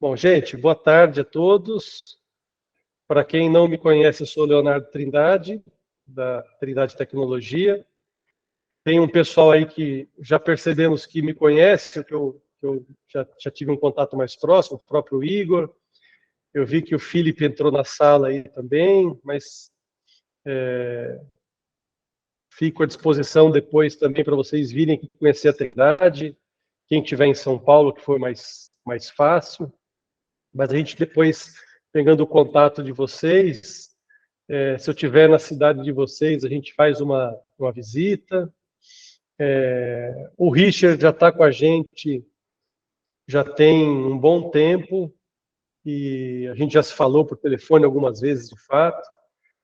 Bom, gente, boa tarde a todos. Para quem não me conhece, eu sou Leonardo Trindade, da Trindade Tecnologia. Tem um pessoal aí que já percebemos que me conhece, que eu já tive um contato mais próximo, o próprio Igor. Eu vi que o Felipe entrou na sala aí também, mas fico à disposição depois também para vocês virem aqui conhecer a Trindade. Quem estiver em São Paulo, que for mais fácil. Mas a gente depois, pegando o contato de vocês, se eu estiver na cidade de vocês, a gente faz uma visita. O Richard já está com a gente, já tem um bom tempo, e a gente já se falou por telefone algumas vezes, de fato.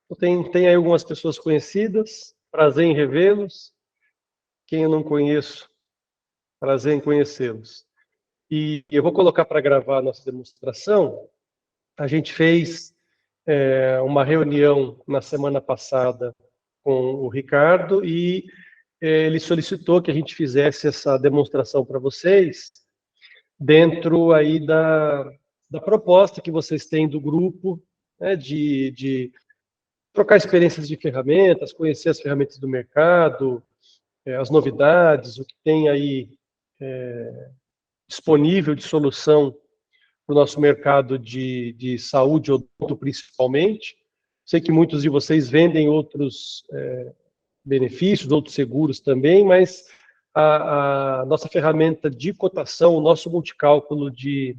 Então, tem aí algumas pessoas conhecidas, prazer em revê-los. Quem eu não conheço, prazer em conhecê-los. E eu vou colocar para gravar a nossa demonstração. A gente fez uma reunião na semana passada com o Ricardo e ele solicitou que a gente fizesse essa demonstração para vocês dentro aí da proposta que vocês têm do grupo, né, de trocar experiências de ferramentas, conhecer as ferramentas do mercado, as novidades, o que tem aí disponível de solução para o nosso mercado de saúde, odonto principalmente. Sei que muitos de vocês vendem outros benefícios, outros seguros também, mas a nossa ferramenta de cotação, o nosso multicálculo de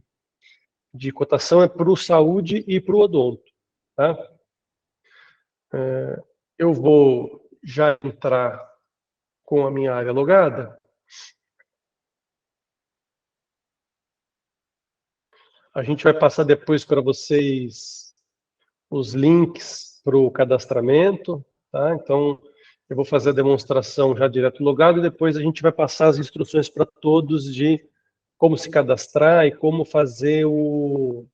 cotação é para o saúde e para o odonto. Tá? Eu vou já entrar com a minha área logada. A gente vai passar depois para vocês os links para o cadastramento. Tá? Então, eu vou fazer a demonstração já direto logado e depois a gente vai passar as instruções para todos de como se cadastrar e como fazer o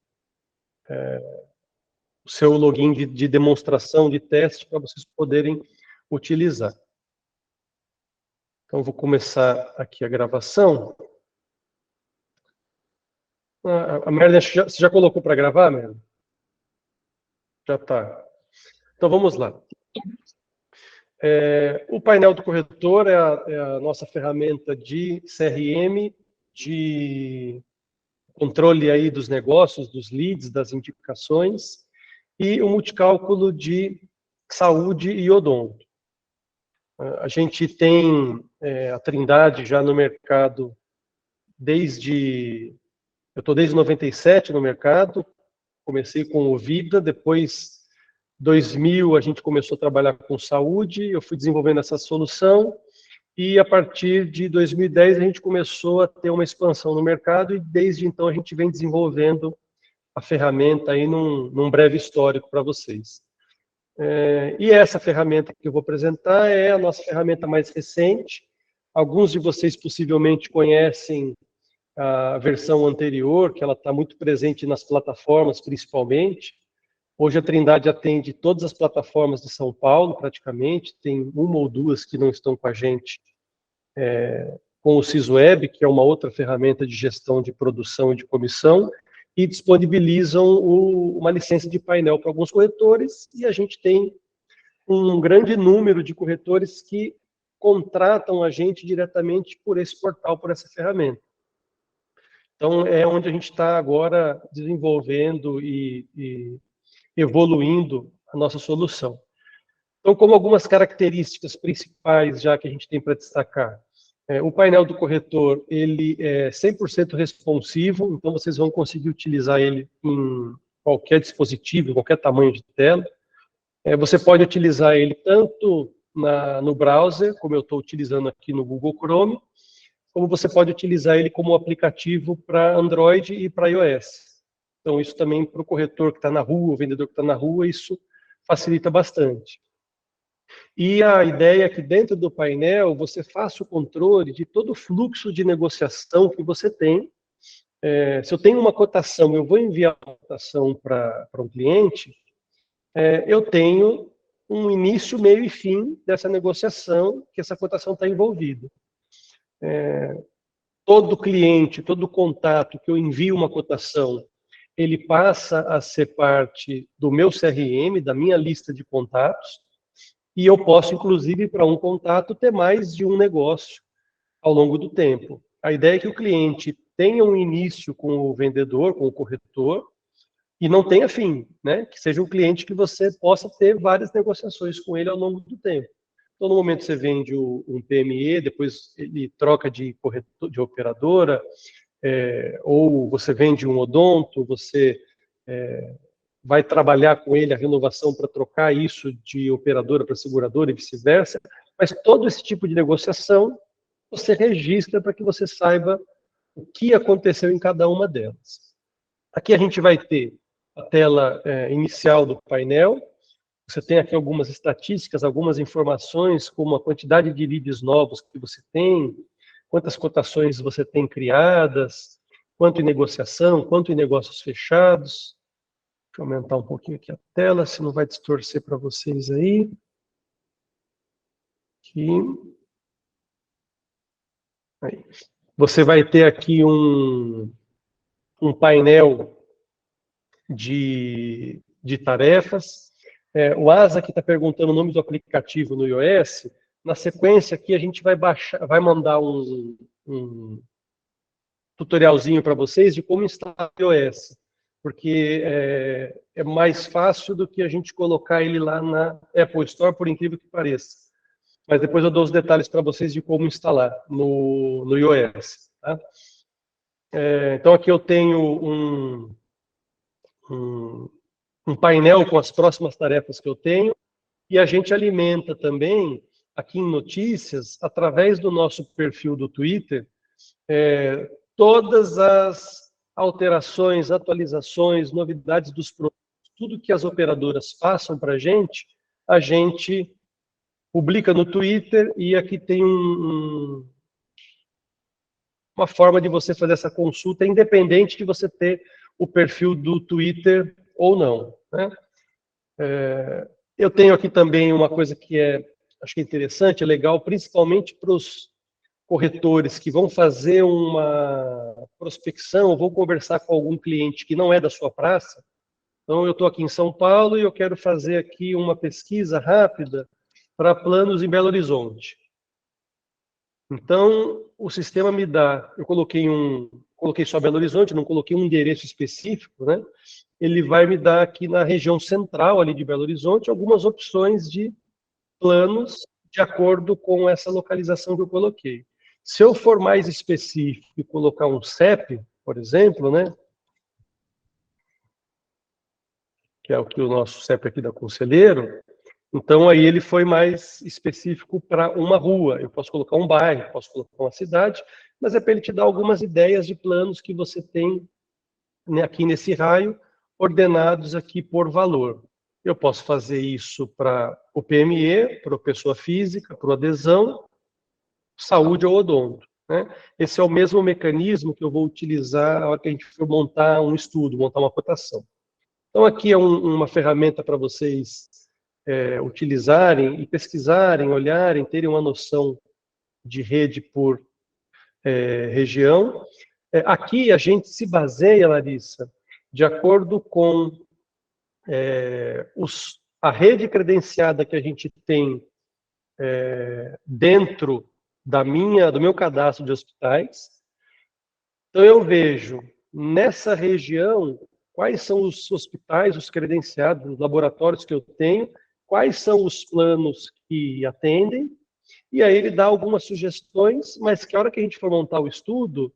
seu login de demonstração, de teste, para vocês poderem utilizar. Então, vou começar aqui a gravação. A Merlin, você já colocou para gravar, Merlin? Já está. Então, vamos lá. O painel do corretor é a nossa ferramenta de CRM, de controle aí dos negócios, dos leads, das indicações, e o multicálculo de saúde e odonto. A gente tem a Trindade já no mercado eu estou desde 97 no mercado, comecei com o Vida, depois 2000 a gente começou a trabalhar com saúde, eu fui desenvolvendo essa solução, e a partir de 2010 a gente começou a ter uma expansão no mercado, e desde então a gente vem desenvolvendo a ferramenta aí num breve histórico para vocês. E essa ferramenta que eu vou apresentar é a nossa ferramenta mais recente. Alguns de vocês possivelmente conhecem a versão anterior, que ela está muito presente nas plataformas, principalmente. Hoje a Trindade atende todas as plataformas de São Paulo, praticamente. Tem uma ou duas que não estão com a gente, com o SysWeb, que é uma outra ferramenta de gestão de produção e de comissão, e disponibilizam uma licença de painel para alguns corretores, e a gente tem um grande número de corretores que contratam a gente diretamente por esse portal, por essa ferramenta. Então, é onde a gente está agora desenvolvendo e evoluindo a nossa solução. Então, como algumas características principais já que a gente tem para destacar, o painel do corretor, ele é 100% responsivo, então vocês vão conseguir utilizar ele em qualquer dispositivo, qualquer tamanho de tela. Você pode utilizar ele tanto no browser, como eu estou utilizando aqui no Google Chrome, como você pode utilizar ele como aplicativo para Android e para iOS. Então, isso também para o corretor que está na rua, o vendedor que está na rua, isso facilita bastante. E a ideia é que dentro do painel você faça o controle de todo o fluxo de negociação que você tem. Se eu tenho uma cotação, eu vou enviar uma cotação para um cliente, eu tenho um início, meio e fim dessa negociação, que essa cotação está envolvida. Todo cliente, todo contato que eu envio uma cotação, ele passa a ser parte do meu CRM, da minha lista de contatos, e eu posso, inclusive, para um contato, ter mais de um negócio ao longo do tempo. A ideia é que o cliente tenha um início com o vendedor, com o corretor, e não tenha fim, né? Que seja um cliente que você possa ter várias negociações com ele ao longo do tempo. Então, no momento que você vende um PME, depois ele troca de corretor, de operadora, ou você vende um odonto, você vai trabalhar com ele a renovação para trocar isso de operadora para seguradora e vice-versa, mas todo esse tipo de negociação você registra para que você saiba o que aconteceu em cada uma delas. Aqui a gente vai ter a tela inicial do painel. Você tem aqui algumas estatísticas, algumas informações, como a quantidade de leads novos que você tem, quantas cotações você tem criadas, quanto em negociação, quanto em negócios fechados. Deixa eu aumentar um pouquinho aqui a tela, se não vai distorcer para vocês aí. Aqui. Aí. Você vai ter aqui um painel de tarefas. O Asa aqui está perguntando o nome do aplicativo no iOS. Na sequência aqui a gente vai mandar um tutorialzinho para vocês de como instalar o iOS, porque é mais fácil do que a gente colocar ele lá na Apple Store, por incrível que pareça. Mas depois eu dou os detalhes para vocês de como instalar no iOS. Tá? Então aqui eu tenho um painel com as próximas tarefas que eu tenho, e a gente alimenta também, aqui em notícias, através do nosso perfil do Twitter, todas as alterações, atualizações, novidades dos produtos, tudo que as operadoras passam para a gente publica no Twitter, e aqui tem uma forma de você fazer essa consulta, independente de você ter o perfil do Twitter ou não. Né? Eu tenho aqui também uma coisa que acho que é interessante, é legal, principalmente para os corretores que vão fazer uma prospecção, vão conversar com algum cliente que não é da sua praça. Então, eu estou aqui em São Paulo e eu quero fazer aqui uma pesquisa rápida para planos em Belo Horizonte. Então, o sistema me dá, eu coloquei só Belo Horizonte, não coloquei um endereço específico, né? Ele vai me dar aqui na região central ali de Belo Horizonte algumas opções de planos de acordo com essa localização que eu coloquei. Se eu for mais específico e colocar um CEP, por exemplo, né? Que é o que o nosso CEP aqui da Conselheiro, então aí ele foi mais específico para uma rua. Eu posso colocar um bairro, posso colocar uma cidade, mas é para ele te dar algumas ideias de planos que você tem, né, aqui nesse raio, ordenados aqui por valor. Eu posso fazer isso para o PME, para a pessoa física, para o adesão, saúde ou odonto. Né? Esse é o mesmo mecanismo que eu vou utilizar na hora que a gente for montar um estudo, montar uma cotação. Então, aqui é uma ferramenta para vocês utilizarem e pesquisarem, olharem, terem uma noção de rede por região. Aqui a gente se baseia, Larissa, de acordo com a rede credenciada que a gente tem dentro do meu cadastro de hospitais. Então, eu vejo nessa região quais são os hospitais, os credenciados, os laboratórios que eu tenho, quais são os planos que atendem, e aí ele dá algumas sugestões, mas que a hora que a gente for montar o estudo,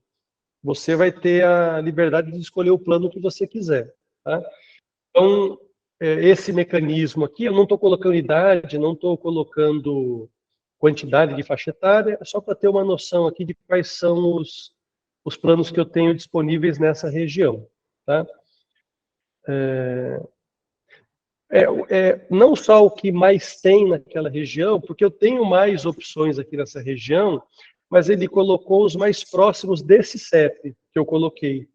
você vai ter a liberdade de escolher o plano que você quiser. Tá? Então, esse mecanismo aqui, eu não estou colocando idade, não estou colocando quantidade de faixa etária, é só para ter uma noção aqui de quais são os planos que eu tenho disponíveis nessa região. Tá? Não só o que mais tem naquela região, porque eu tenho mais opções aqui nessa região, mas ele colocou os mais próximos desse CEP que eu coloquei.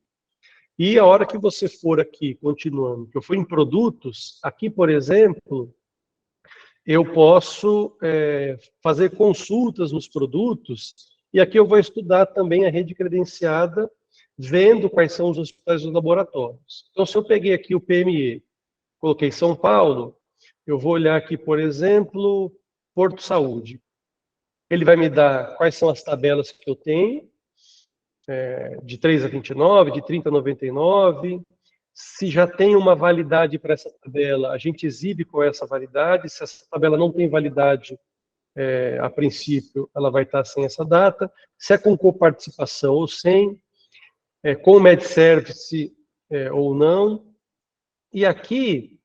E a hora que você for aqui, continuando, que eu for em produtos, aqui, por exemplo, eu posso fazer consultas nos produtos, e aqui eu vou estudar também a rede credenciada vendo quais são os hospitais dos laboratórios. Então, se eu peguei aqui o PME, coloquei São Paulo, eu vou olhar aqui, por exemplo, Porto Saúde. Ele vai me dar quais são as tabelas que eu tenho, de 3 a 29, de 30 a 99. Se já tem uma validade para essa tabela, a gente exibe qual é essa validade. Se essa tabela não tem validade, a princípio, ela vai estar sem essa data. Se é com coparticipação ou sem, com MedService ou não. E aqui,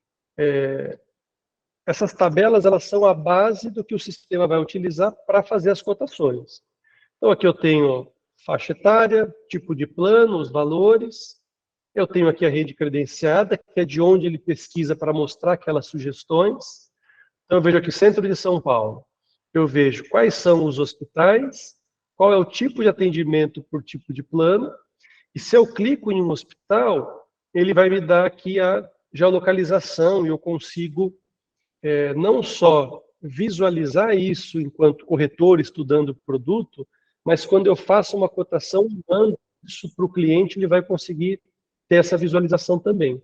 essas tabelas, elas são a base do que o sistema vai utilizar para fazer as cotações. Então, aqui eu tenho faixa etária, tipo de plano, os valores. Eu tenho aqui a rede credenciada, que é de onde ele pesquisa para mostrar aquelas sugestões. Então, eu vejo aqui Centro de São Paulo. Eu vejo quais são os hospitais, qual é o tipo de atendimento por tipo de plano. E se eu clico em um hospital, ele vai me dar aqui a geolocalização e eu consigo não só visualizar isso enquanto corretor estudando o produto, mas quando eu faço uma cotação, mando isso para o cliente, ele vai conseguir ter essa visualização também.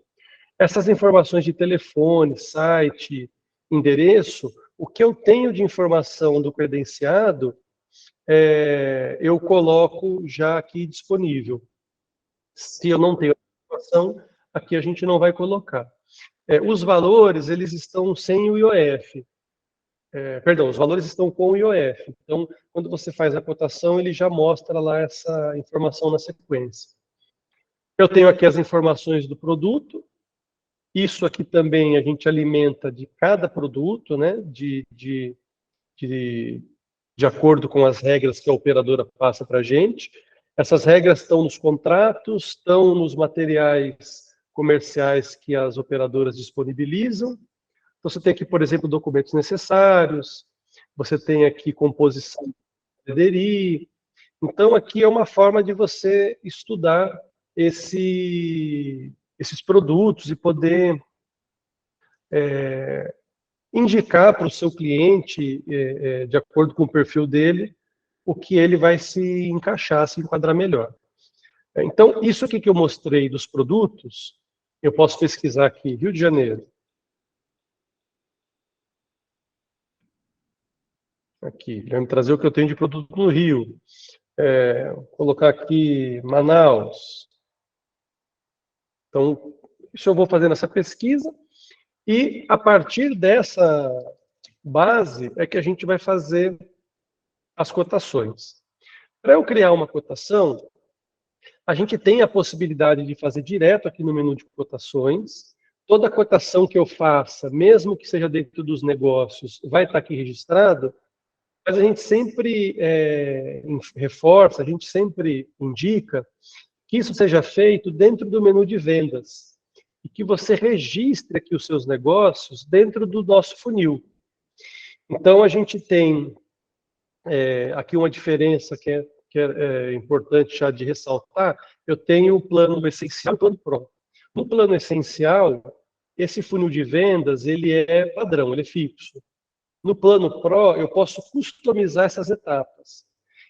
Essas informações de telefone, site, endereço, o que eu tenho de informação do credenciado, eu coloco já aqui disponível. Se eu não tenho informação, aqui a gente não vai colocar. Os valores, eles estão sem o IOF. Perdão, os valores estão com o IOF. Então, quando você faz a cotação, ele já mostra lá essa informação na sequência. Eu tenho aqui as informações do produto. Isso aqui também a gente alimenta de cada produto, né? De acordo com as regras que a operadora passa para a gente. Essas regras estão nos contratos, estão nos materiais comerciais que as operadoras disponibilizam. Então, você tem aqui, por exemplo, documentos necessários, você tem aqui composição de aderir. Então, aqui é uma forma de você estudar esses produtos e poder indicar para o seu cliente, de acordo com o perfil dele, o que ele vai se encaixar, se enquadrar melhor. Então, isso aqui que eu mostrei dos produtos, eu posso pesquisar aqui, Rio de Janeiro. Aqui, vai me trazer o que eu tenho de produto no Rio. Vou colocar aqui Manaus. Então, isso eu vou fazer nessa pesquisa. E, a partir dessa base, é que a gente vai fazer as cotações. Para eu criar uma cotação, a gente tem a possibilidade de fazer direto aqui no menu de cotações. Toda cotação que eu faça, mesmo que seja dentro dos negócios, vai estar aqui registrado, mas a gente sempre reforça, a gente sempre indica que isso seja feito dentro do menu de vendas e que você registre aqui os seus negócios dentro do nosso funil. Então, a gente tem aqui uma diferença que é importante já de ressaltar. Eu tenho o plano essencial e o plano pro. No plano essencial, esse funil de vendas, ele é padrão, ele é fixo. No plano Pro, eu posso customizar essas etapas.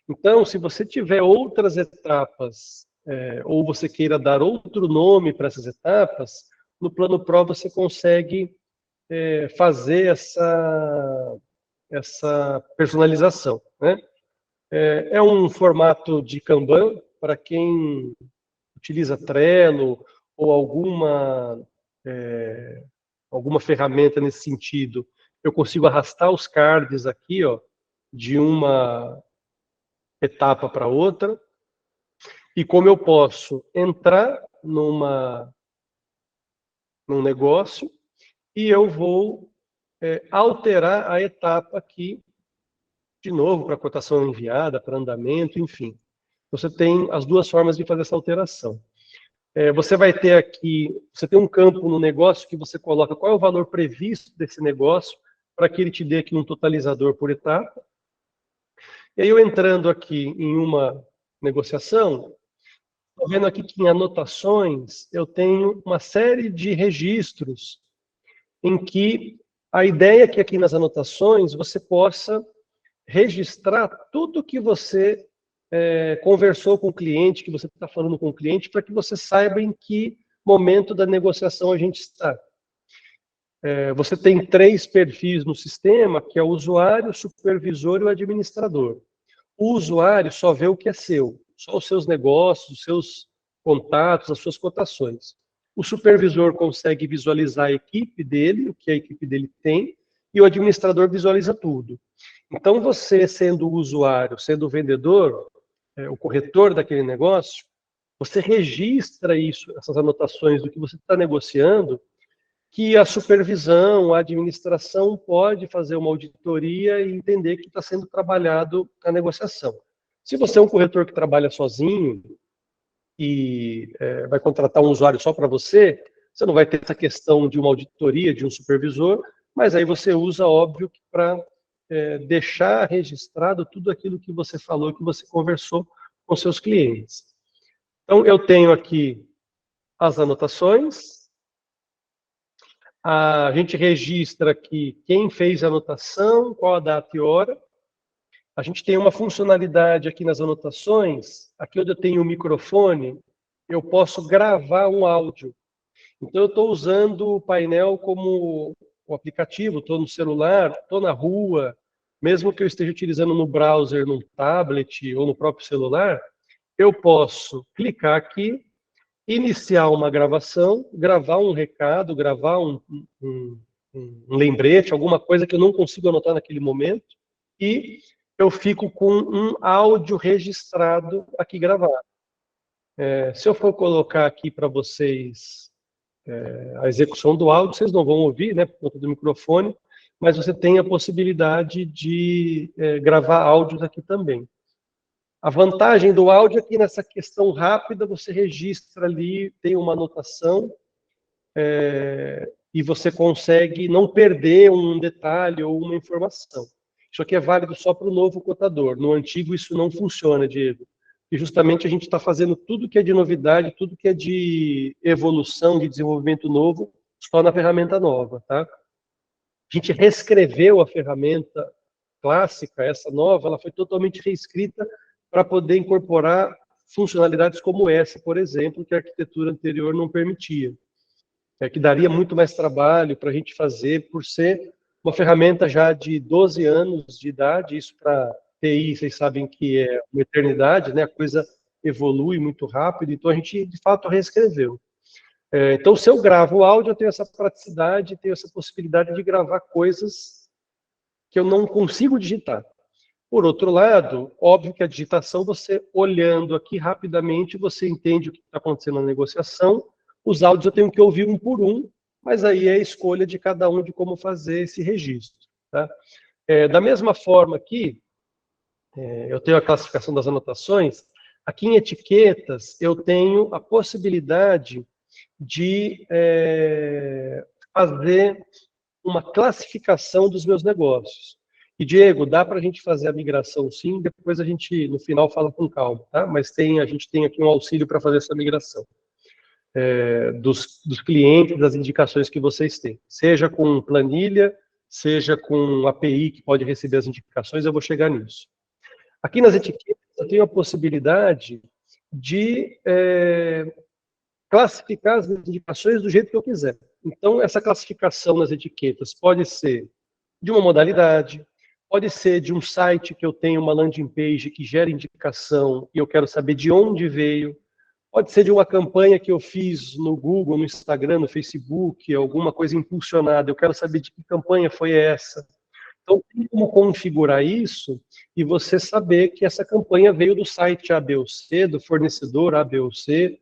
Então, se você tiver outras etapas, ou você queira dar outro nome para essas etapas, no plano Pro você consegue fazer essa personalização, né? É um formato de Kanban para quem utiliza Trello ou alguma ferramenta nesse sentido. Eu consigo arrastar os cards aqui, ó, de uma etapa para outra. E como eu posso entrar num negócio e eu vou alterar a etapa aqui, de novo, para cotação enviada, para andamento, enfim. Você tem as duas formas de fazer essa alteração. Você vai ter aqui, você tem um campo no negócio que você coloca qual é o valor previsto desse negócio, para que ele te dê aqui um totalizador por etapa. E aí eu entrando aqui em uma negociação, estou vendo aqui que em anotações eu tenho uma série de registros em que a ideia é que aqui nas anotações você possa registrar tudo que você conversou com o cliente, que você está falando com o cliente, para que você saiba em que momento da negociação a gente está. Você tem 3 perfis no sistema, que é o usuário, o supervisor e o administrador. O usuário só vê o que é seu, só os seus negócios, os seus contatos, as suas cotações. O supervisor consegue visualizar a equipe dele, o que a equipe dele tem, e o administrador visualiza tudo. Então, você, sendo o usuário, sendo o vendedor, o corretor daquele negócio, você registra isso, essas anotações do que você está negociando, que a supervisão, a administração pode fazer uma auditoria e entender que está sendo trabalhado a negociação. Se você é um corretor que trabalha sozinho e vai contratar um usuário só para você, você não vai ter essa questão de uma auditoria, de um supervisor, mas aí você usa, óbvio, para deixar registrado tudo aquilo que você falou, que você conversou com seus clientes. Então, eu tenho aqui as anotações. A gente registra aqui quem fez a anotação, qual a data e hora. A gente tem uma funcionalidade aqui nas anotações, aqui onde eu tenho o microfone, eu posso gravar um áudio. Então, eu estou usando o painel como o aplicativo, estou no celular, estou na rua, mesmo que eu esteja utilizando no browser, no tablet ou no próprio celular, eu posso clicar aqui, iniciar uma gravação, gravar um recado, gravar um lembrete, alguma coisa que eu não consigo anotar naquele momento, e eu fico com um áudio registrado aqui gravado. Se eu for colocar aqui para vocês a execução do áudio, vocês não vão ouvir, né, por conta do microfone, mas você tem a possibilidade de gravar áudios aqui também. A vantagem do áudio é que nessa questão rápida você registra ali, tem uma anotação, e você consegue não perder um detalhe ou uma informação. Isso aqui é válido só para o novo cotador. No antigo isso não funciona, Diego. E justamente a gente está fazendo tudo que é de novidade, tudo que é de evolução, de desenvolvimento novo, só na ferramenta nova, tá? A gente reescreveu a ferramenta clássica, essa nova, ela foi totalmente reescrita para poder incorporar funcionalidades como essa, por exemplo, que a arquitetura anterior não permitia. Que daria muito mais trabalho para a gente fazer, por ser uma ferramenta já de 12 anos de idade, isso para TI, vocês sabem que é uma eternidade, né? A coisa evolui muito rápido, então a gente, de fato, reescreveu. Então, se eu gravo o áudio, eu tenho essa praticidade, tenho essa possibilidade de gravar coisas que eu não consigo digitar. Por outro lado, óbvio que a digitação, você olhando aqui rapidamente, você entende o que está acontecendo na negociação. Os áudios eu tenho que ouvir um por um, mas aí é a escolha de cada um de como fazer esse registro. Tá? Da mesma forma aqui, eu tenho a classificação das anotações, aqui em etiquetas eu tenho a possibilidade de fazer uma classificação dos meus negócios. E, Diego, dá para a gente fazer a migração sim, depois a gente, no final, fala com calma, tá? Mas a gente tem aqui um auxílio para fazer essa migração. Dos clientes, das indicações que vocês têm. Seja com planilha, seja com API que pode receber as indicações, eu vou chegar nisso. Aqui nas etiquetas, eu tenho a possibilidade de classificar as indicações do jeito que eu quiser. Então, essa classificação nas etiquetas pode ser de uma modalidade, pode ser de um site que eu tenho uma landing page que gera indicação e eu quero saber de onde veio, pode ser de uma campanha que eu fiz no Google, no Instagram, no Facebook, alguma coisa impulsionada, eu quero saber de que campanha foi essa. Então, tem como configurar isso e você saber que essa campanha veio do site A, B ou C, do fornecedor A, B ou C,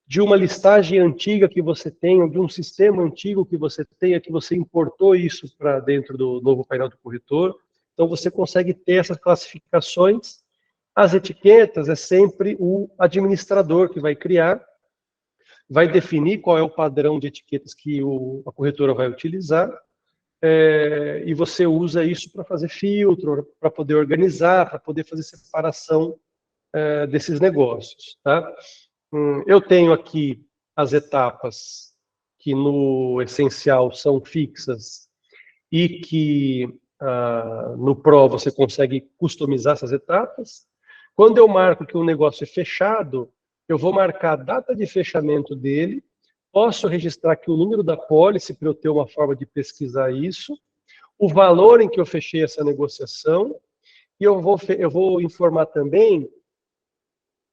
de uma listagem antiga que você tenha, de um sistema antigo que você tenha, que você importou isso para dentro do novo painel do corretor. Então, você consegue ter essas classificações. As etiquetas é sempre o administrador que vai criar, vai definir qual é o padrão de etiquetas que a corretora vai utilizar, e você usa isso para fazer filtro, para poder organizar, para poder fazer separação desses negócios. Tá? Eu tenho aqui as etapas que no essencial são fixas e que no Pro você consegue customizar essas etapas. Quando eu marco que o negócio é fechado, eu vou marcar a data de fechamento dele, posso registrar aqui o número da pólice para eu ter uma forma de pesquisar isso, o valor em que eu fechei essa negociação, e eu vou informar também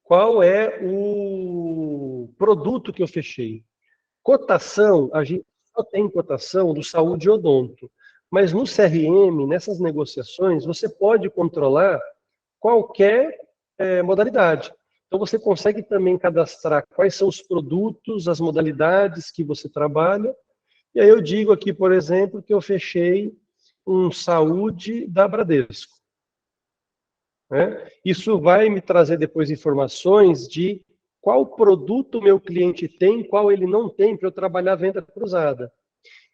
qual é o produto que eu fechei. Cotação, a gente só tem cotação do Saúde e Odonto, mas no CRM, nessas negociações, você pode controlar qualquer modalidade. Então, você consegue também cadastrar quais são os produtos, as modalidades que você trabalha. E aí eu digo aqui, por exemplo, que eu fechei um saúde da Bradesco. Né? Isso vai me trazer depois informações de qual produto o meu cliente tem, qual ele não tem, para eu trabalhar a venda cruzada.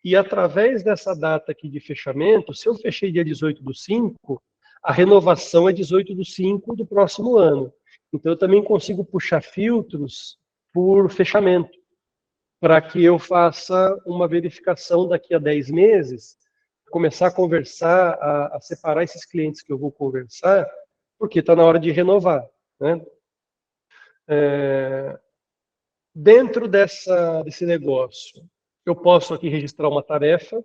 E através dessa data aqui de fechamento, se eu fechei dia 18/5, a renovação é 18/5 do próximo ano. Então, eu também consigo puxar filtros por fechamento, para que eu faça uma verificação daqui a 10 meses, começar a conversar, a separar esses clientes que eu vou conversar, porque está na hora de renovar. Né? Dentro desse negócio, eu posso aqui registrar uma tarefa,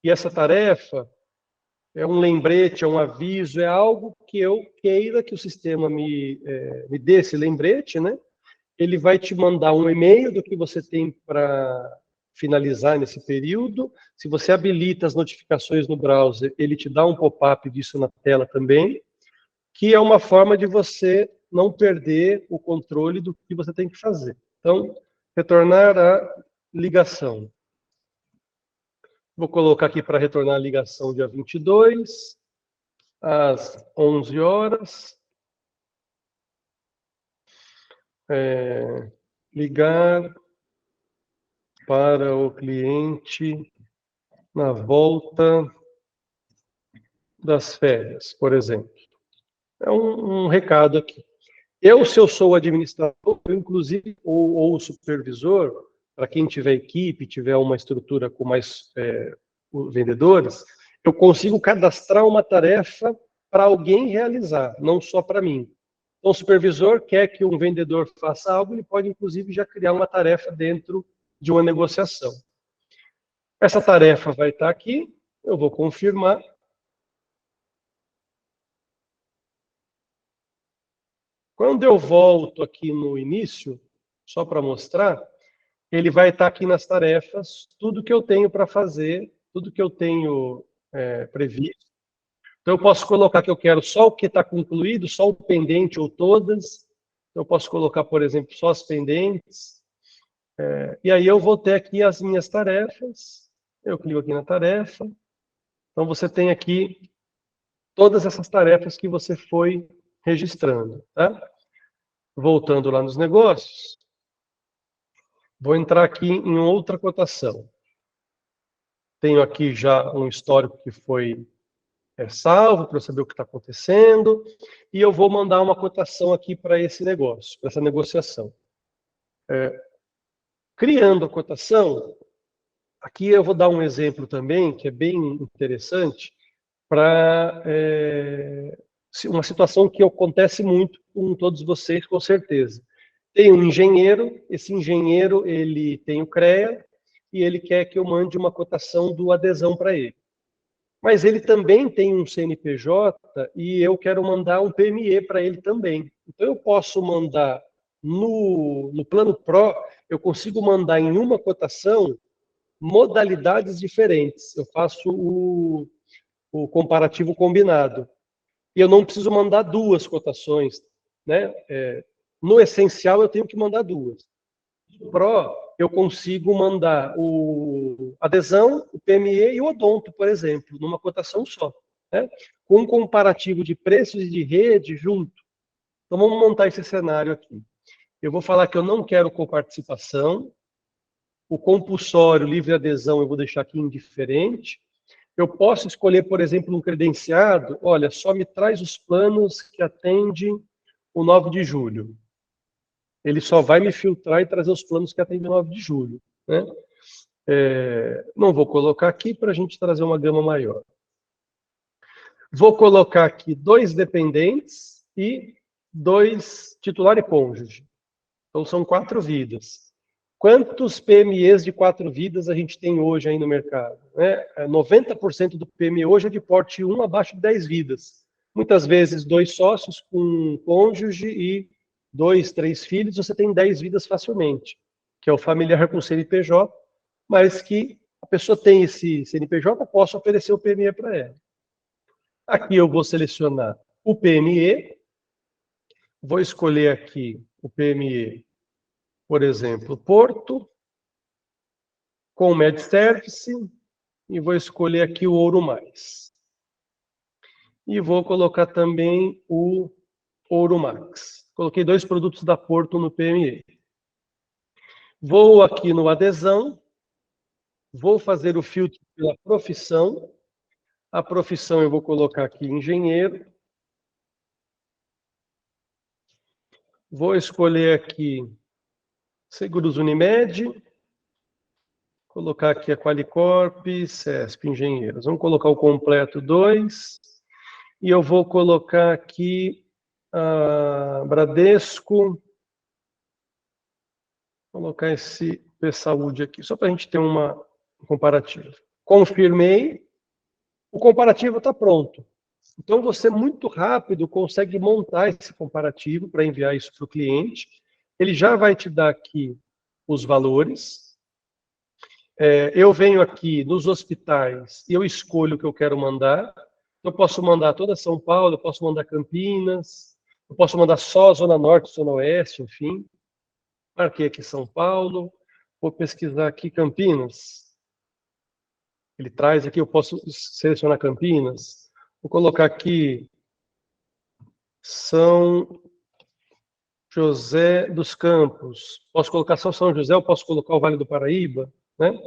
e essa tarefa é um lembrete, é um aviso, é algo que eu queira que o sistema me dê esse lembrete, né? Ele vai te mandar um e-mail do que você tem para finalizar nesse período. Se você habilita as notificações no browser, ele te dá um pop-up disso na tela também, que é uma forma de você não perder o controle do que você tem que fazer. Então, retornar à ligação. Vou colocar aqui para retornar a ligação dia 22, às 11 horas. Ligar para o cliente na volta das férias, por exemplo. É um recado aqui. Se eu sou o administrador, eu, inclusive, ou o supervisor, para quem tiver equipe, tiver uma estrutura com mais vendedores, eu consigo cadastrar uma tarefa para alguém realizar, não só para mim. Então, o supervisor quer que um vendedor faça algo, ele pode, inclusive, já criar uma tarefa dentro de uma negociação. Essa tarefa vai estar aqui, eu vou confirmar. Quando eu volto aqui no início, só para mostrar, ele vai estar aqui nas tarefas, tudo que eu tenho para fazer, tudo que eu tenho previsto. Então, eu posso colocar que eu quero só o que está concluído, só o pendente ou todas. Eu posso colocar, por exemplo, só as pendentes. E aí eu vou ter aqui as minhas tarefas. Eu clico aqui na tarefa. Então, você tem aqui todas essas tarefas que você foi registrando. Tá? Voltando lá nos negócios, vou entrar aqui em outra cotação. Tenho aqui já um histórico que foi salvo para eu saber o que está acontecendo, e eu vou mandar uma cotação aqui para esse negócio, para essa negociação. Criando a cotação, aqui eu vou dar um exemplo também, que é bem interessante, para uma situação que acontece muito com todos vocês, com certeza. Tem um engenheiro, esse engenheiro ele tem o CREA, e ele quer que eu mande uma cotação do adesão para ele. Mas ele também tem um CNPJ e eu quero mandar um PME para ele também. Então, eu posso mandar no Plano Pro, eu consigo mandar em uma cotação modalidades diferentes. Eu faço o comparativo combinado. E eu não preciso mandar duas cotações. Né? No essencial, eu tenho que mandar duas. No Pro, eu consigo mandar o adesão, o PME e o odonto, por exemplo, numa cotação só, né? Com um comparativo de preços e de rede junto. Então, vamos montar esse cenário aqui. Eu vou falar que eu não quero coparticipação. O compulsório, livre adesão, eu vou deixar aqui indiferente. Eu posso escolher, por exemplo, um credenciado. Olha, só me traz os planos que atendem o 9 de julho. Ele só vai me filtrar e trazer os planos que atendem o 9 de julho. Né? Não vou colocar aqui para a gente trazer uma gama maior. Vou colocar aqui 2 dependentes. e 2 titular e cônjuge. Então, são 4 vidas. Quantos PMEs de 4 vidas a gente tem hoje aí no mercado? 90% do PME hoje é de porte 1 abaixo de 10 vidas. Muitas vezes, 2 sócios com um cônjuge e 2, 3 filhos, você tem 10 vidas facilmente, que é o familiar com CNPJ, mas que a pessoa tem esse CNPJ, eu posso oferecer o PME para ela. Aqui eu vou selecionar o PME, vou escolher aqui o PME, por exemplo, Porto, com o MedService, e vou escolher aqui o Ouro Mais. E vou colocar também o Ouro Max. Coloquei 2 produtos da Porto no PME. Vou aqui no adesão, vou fazer o filtro pela profissão. A profissão eu vou colocar aqui engenheiro. Vou escolher aqui Seguros Unimed. Colocar aqui a Qualicorp, CESP, engenheiros. Vamos colocar o completo 2. E eu vou colocar aqui a Bradesco. Vou colocar esse P-Saúde aqui, só para a gente ter um comparativo. Confirmei. O comparativo está pronto. Então, você muito rápido consegue montar esse comparativo para enviar isso para o cliente. Ele já vai te dar aqui os valores. Eu venho aqui nos hospitais e eu escolho o que eu quero mandar. Eu posso mandar toda São Paulo, eu posso mandar Campinas, eu posso mandar só Zona Norte, Zona Oeste, enfim. Marquei aqui São Paulo, vou pesquisar aqui Campinas. Ele traz aqui, eu posso selecionar Campinas. Vou colocar aqui São José dos Campos. Posso colocar só São José, eu posso colocar o Vale do Paraíba, né?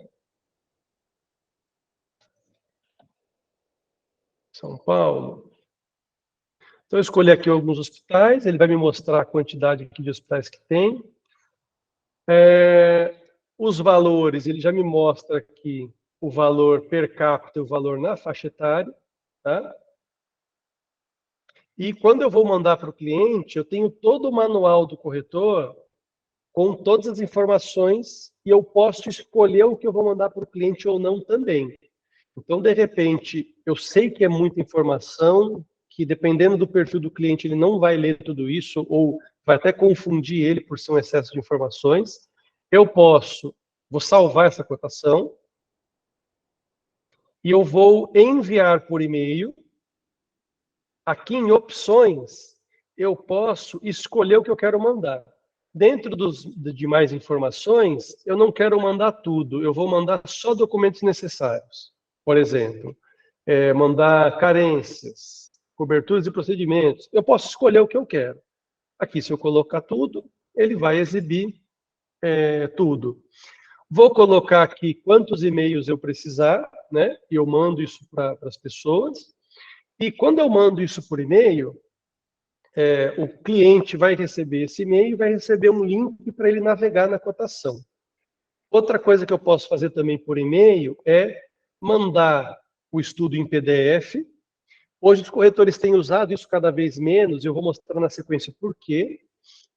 São Paulo. Então, eu escolhi aqui alguns hospitais, ele vai me mostrar a quantidade aqui de hospitais que tem. Os valores, ele já me mostra aqui o valor per capita e o valor na faixa etária, tá? E quando eu vou mandar para o cliente, eu tenho todo o manual do corretor com todas as informações e eu posso escolher o que eu vou mandar para o cliente ou não também. Então, de repente, eu sei que é muita informação, que dependendo do perfil do cliente, ele não vai ler tudo isso ou vai até confundir ele por ser um excesso de informações. Vou salvar essa cotação e eu vou enviar por e-mail. Aqui em opções, eu posso escolher o que eu quero mandar. Dentro de mais informações, eu não quero mandar tudo, eu vou mandar só documentos necessários. Por exemplo, mandar carências, coberturas e procedimentos. Eu posso escolher o que eu quero. Aqui, se eu colocar tudo, ele vai exibir tudo. Vou colocar aqui quantos e-mails eu precisar, né? E eu mando isso para as pessoas. E quando eu mando isso por e-mail, o cliente vai receber esse e-mail e vai receber um link para ele navegar na cotação. Outra coisa que eu posso fazer também por e-mail é mandar o estudo em PDF. Hoje os corretores têm usado isso cada vez menos, eu vou mostrar na sequência por quê,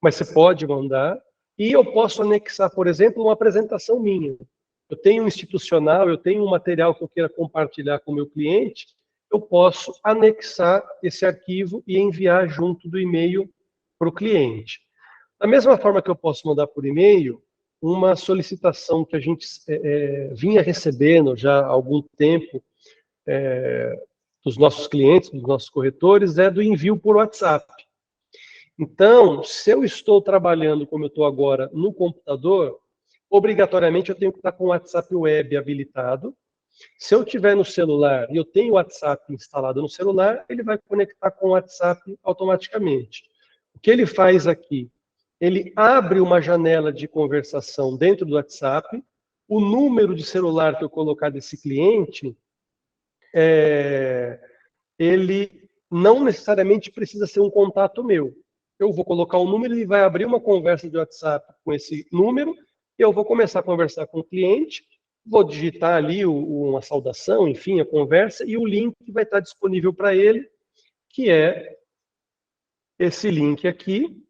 mas você pode mandar. E eu posso anexar, por exemplo, uma apresentação minha. Eu tenho um institucional, eu tenho um material que eu queira compartilhar com o meu cliente, eu posso anexar esse arquivo e enviar junto do e-mail para o cliente. Da mesma forma que eu posso mandar por e-mail, uma solicitação que a gente vinha recebendo já há algum tempo dos nossos clientes, dos nossos corretores, é do envio por WhatsApp. Então, se eu estou trabalhando como eu estou agora no computador, obrigatoriamente eu tenho que estar com o WhatsApp Web habilitado. Se eu tiver no celular e eu tenho o WhatsApp instalado no celular, ele vai conectar com o WhatsApp automaticamente. O que ele faz aqui? Ele abre uma janela de conversação dentro do WhatsApp, o número de celular que eu colocar desse cliente, ele não necessariamente precisa ser um contato meu. Eu vou colocar o número, ele vai abrir uma conversa de WhatsApp com esse número, e eu vou começar a conversar com o cliente, vou digitar ali uma saudação, enfim, a conversa, e o link vai estar disponível para ele, que é esse link aqui.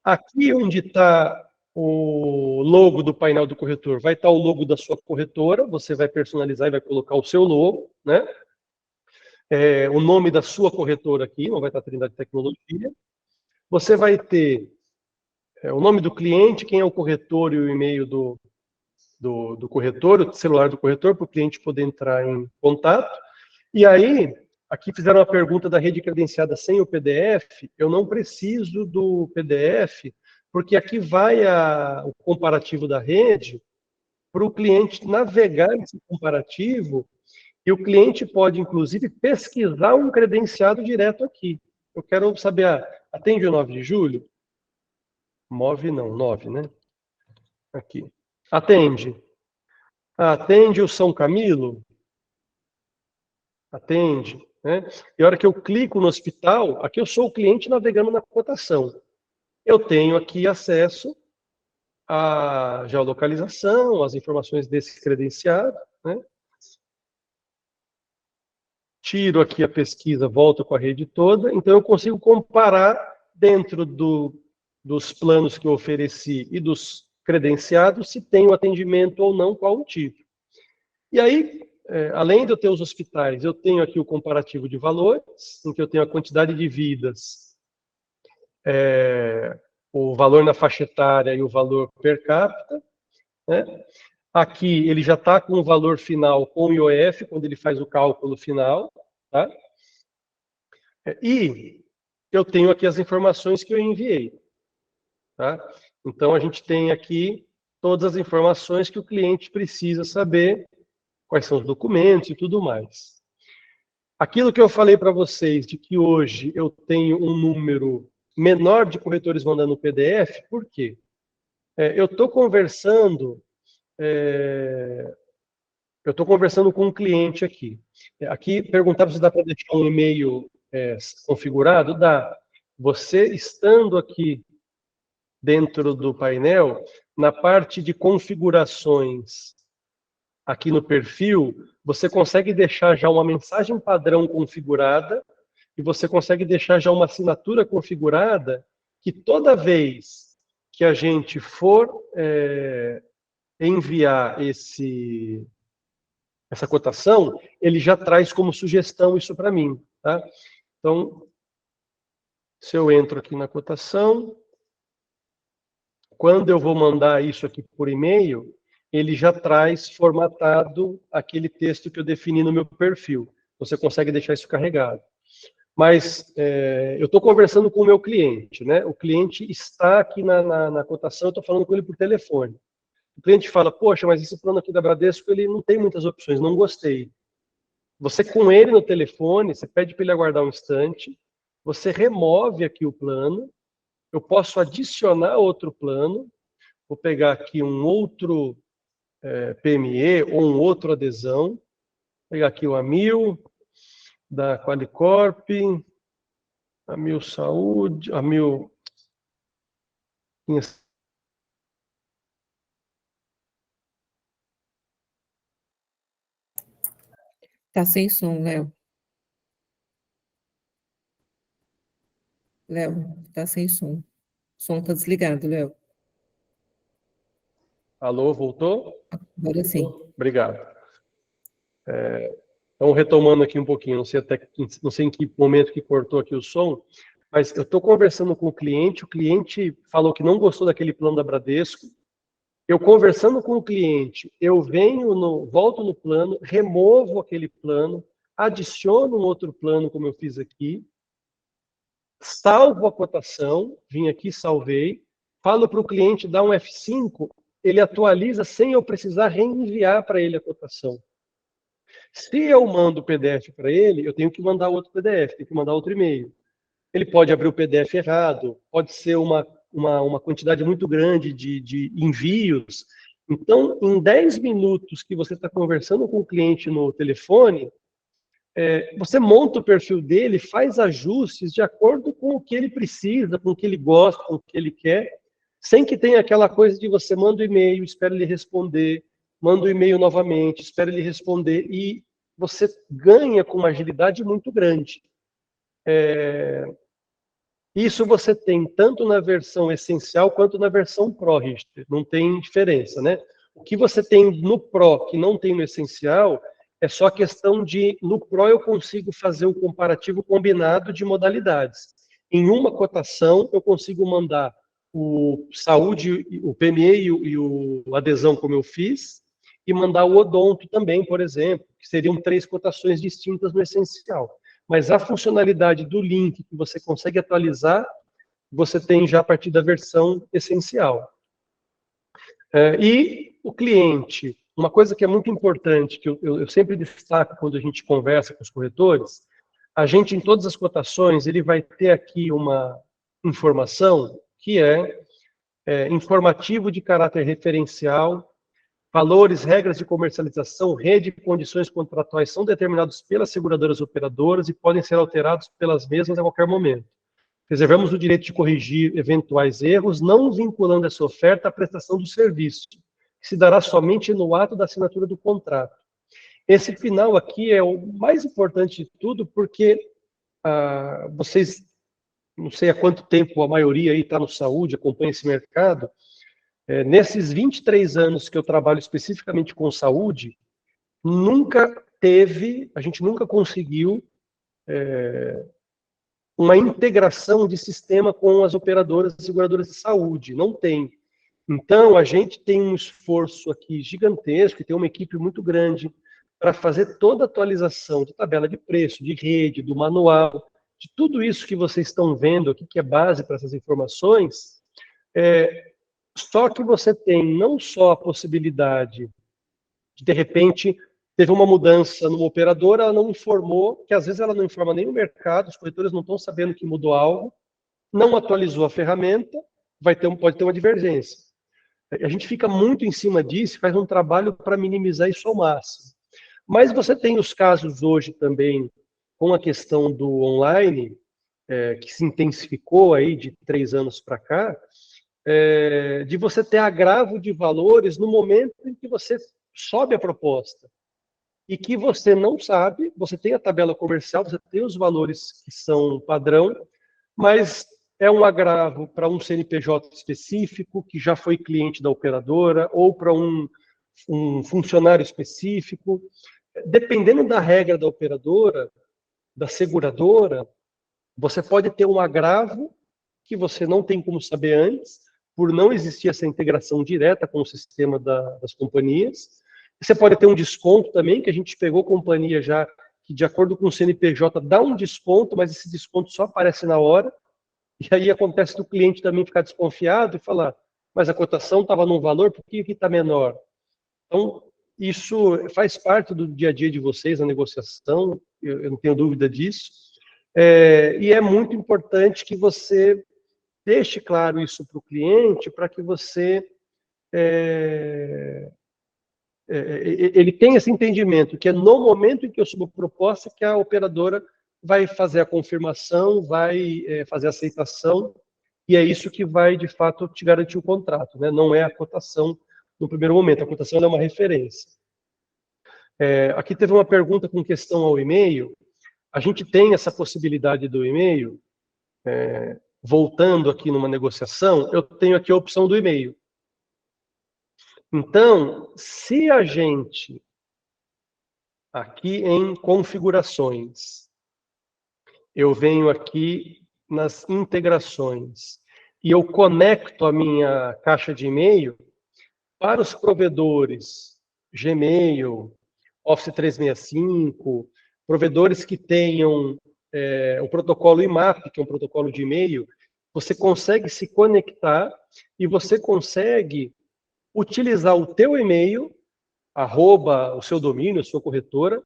Aqui onde está o logo do painel do corretor, vai estar o logo da sua corretora, você vai personalizar e vai colocar o seu logo, né? O nome da sua corretora aqui, não vai estar Trindade Tecnologia. Você vai ter o nome do cliente, quem é o corretor e o e-mail do corretor, o celular do corretor, para o cliente poder entrar em contato. E aí, aqui fizeram uma pergunta da rede credenciada sem o PDF. Eu não preciso do PDF, porque aqui vai o comparativo da rede para o cliente navegar nesse comparativo e o cliente pode, inclusive, pesquisar um credenciado direto aqui. Eu quero saber, atende o 9 de julho? Move não, 9, né? Aqui. Atende. Atende o São Camilo? Atende. Né? E a hora que eu clico no hospital, aqui eu sou o cliente navegando na cotação. Eu tenho aqui acesso à geolocalização, às informações desse credenciado, né? Tiro aqui a pesquisa, volto com a rede toda, então eu consigo comparar dentro dos planos que eu ofereci e dos credenciados se tem o atendimento ou não, qual o tipo. E aí, além de eu ter os hospitais, eu tenho aqui o comparativo de valores, em que eu tenho a quantidade de vidas, o valor na faixa etária e o valor per capita, né? Aqui ele já está com o valor final com o IOF, quando ele faz o cálculo final, tá? E eu tenho aqui as informações que eu enviei, tá? Então a gente tem aqui todas as informações que o cliente precisa saber, quais são os documentos e tudo mais. Aquilo que eu falei para vocês de que hoje eu tenho um número menor de corretores mandando PDF, por quê? Eu estou conversando com um cliente aqui. Aqui perguntaram se dá para deixar um e-mail configurado. Dá. Você estando aqui dentro do painel, na parte de configurações, aqui no perfil, você consegue deixar já uma mensagem padrão configurada e você consegue deixar já uma assinatura configurada que toda vez que a gente for enviar essa cotação, ele já traz como sugestão isso para mim, tá? Então, se eu entro aqui na cotação, quando eu vou mandar isso aqui por e-mail, ele já traz formatado aquele texto que eu defini no meu perfil. Você consegue deixar isso carregado. Mas eu estou conversando com o meu cliente, né? O cliente está aqui na cotação, eu estou falando com ele por telefone. O cliente fala, poxa, mas esse plano aqui da Bradesco, ele não tem muitas opções, não gostei. Você com ele no telefone, você pede para ele aguardar um instante, você remove aqui o plano, eu posso adicionar outro plano, vou pegar aqui um outro PME ou um outro adesão, vou pegar aqui o Amil, da Qualicorp, Amil Saúde, Amil... Tá sem som, Léo. Léo, tá sem som. O som tá desligado, Léo. Alô, voltou? Agora sim. Obrigado. Então, retomando aqui um pouquinho, não sei em que momento que cortou aqui o som, mas eu estou conversando com o cliente falou que não gostou daquele plano da Bradesco. Eu conversando com o cliente, eu volto no plano, removo aquele plano, adiciono um outro plano, como eu fiz aqui, salvo a cotação, vim aqui, salvei, falo para o cliente dar um F5, ele atualiza sem eu precisar reenviar para ele a cotação. Se eu mando o PDF para ele, eu tenho que mandar outro PDF, tenho que mandar outro e-mail. Ele pode abrir o PDF errado, pode ser uma quantidade muito grande de envios. Então, em 10 minutos que você está conversando com o cliente no telefone, você monta o perfil dele, faz ajustes de acordo com o que ele precisa, com o que ele gosta, com o que ele quer, sem que tenha aquela coisa de você manda o e-mail, espera ele responder, manda o e-mail novamente, espera ele responder, e você ganha com uma agilidade muito grande. Isso você tem tanto na versão essencial quanto na versão Pro, Richter. Não tem diferença, né? O que você tem no Pro que não tem no essencial é só a questão de, no Pro eu consigo fazer o comparativo combinado de modalidades. Em uma cotação eu consigo mandar o saúde, o PME e o adesão como eu fiz, e mandar o odonto também, por exemplo, que seriam 3 cotações distintas no essencial. Mas a funcionalidade do link que você consegue atualizar, você tem já a partir da versão essencial. E o cliente, uma coisa que é muito importante, que eu sempre destaco quando a gente conversa com os corretores, a gente, em todas as cotações, ele vai ter aqui uma informação que é informativo de caráter referencial, valores, regras de comercialização, rede e condições contratuais são determinados pelas seguradoras operadoras e podem ser alterados pelas mesmas a qualquer momento. Reservamos o direito de corrigir eventuais erros, não vinculando essa oferta à prestação do serviço, que se dará somente no ato da assinatura do contrato. Esse final aqui é o mais importante de tudo, porque vocês, não sei há quanto tempo a maioria aí está no saúde, acompanha esse mercado. Nesses 23 anos que eu trabalho especificamente com saúde, a gente nunca conseguiu uma integração de sistema com as operadoras e seguradoras de saúde. Não tem. Então, a gente tem um esforço aqui gigantesco, e tem uma equipe muito grande para fazer toda a atualização de tabela de preço, de rede, do manual, de tudo isso que vocês estão vendo aqui, que é base para essas informações. Só que você tem não só a possibilidade de repente, teve uma mudança numa operadora, ela não informou, que às vezes ela não informa nem o mercado, os corretores não estão sabendo que mudou algo, não atualizou a ferramenta, pode ter uma divergência. A gente fica muito em cima disso, faz um trabalho para minimizar isso ao máximo. Mas você tem os casos hoje também, com a questão do online, que se intensificou aí de 3 anos para cá, de você ter agravo de valores no momento em que você sobe a proposta e que você não sabe, você tem a tabela comercial, você tem os valores que são padrão, mas é um agravo para um CNPJ específico que já foi cliente da operadora ou para um funcionário específico. Dependendo da regra da operadora, da seguradora, você pode ter um agravo que você não tem como saber antes, por não existir essa integração direta com o sistema das companhias. Você pode ter um desconto também, que a gente pegou companhia já, que de acordo com o CNPJ dá um desconto, mas esse desconto só aparece na hora. E aí acontece do cliente também ficar desconfiado e falar, mas a cotação estava num valor, por que está menor? Então, isso faz parte do dia a dia de vocês, a negociação, eu não tenho dúvida disso. E é muito importante que você deixe claro isso para o cliente, para que você ele tenha esse entendimento, que é no momento em que eu subo a proposta que a operadora vai fazer a confirmação, vai fazer a aceitação, e é isso que vai, de fato, te garantir o contrato, né? Não é a cotação no primeiro momento, a cotação é uma referência. Aqui teve uma pergunta com questão ao e-mail. A gente tem essa possibilidade do e-mail, voltando aqui numa negociação, eu tenho aqui a opção do e-mail. Então, se a gente, aqui em configurações, eu venho aqui nas integrações e eu conecto a minha caixa de e-mail para os provedores Gmail, Office 365, provedores que tenham o protocolo IMAP, que é um protocolo de e-mail, você consegue se conectar e você consegue utilizar o teu e-mail, arroba o seu domínio, a sua corretora,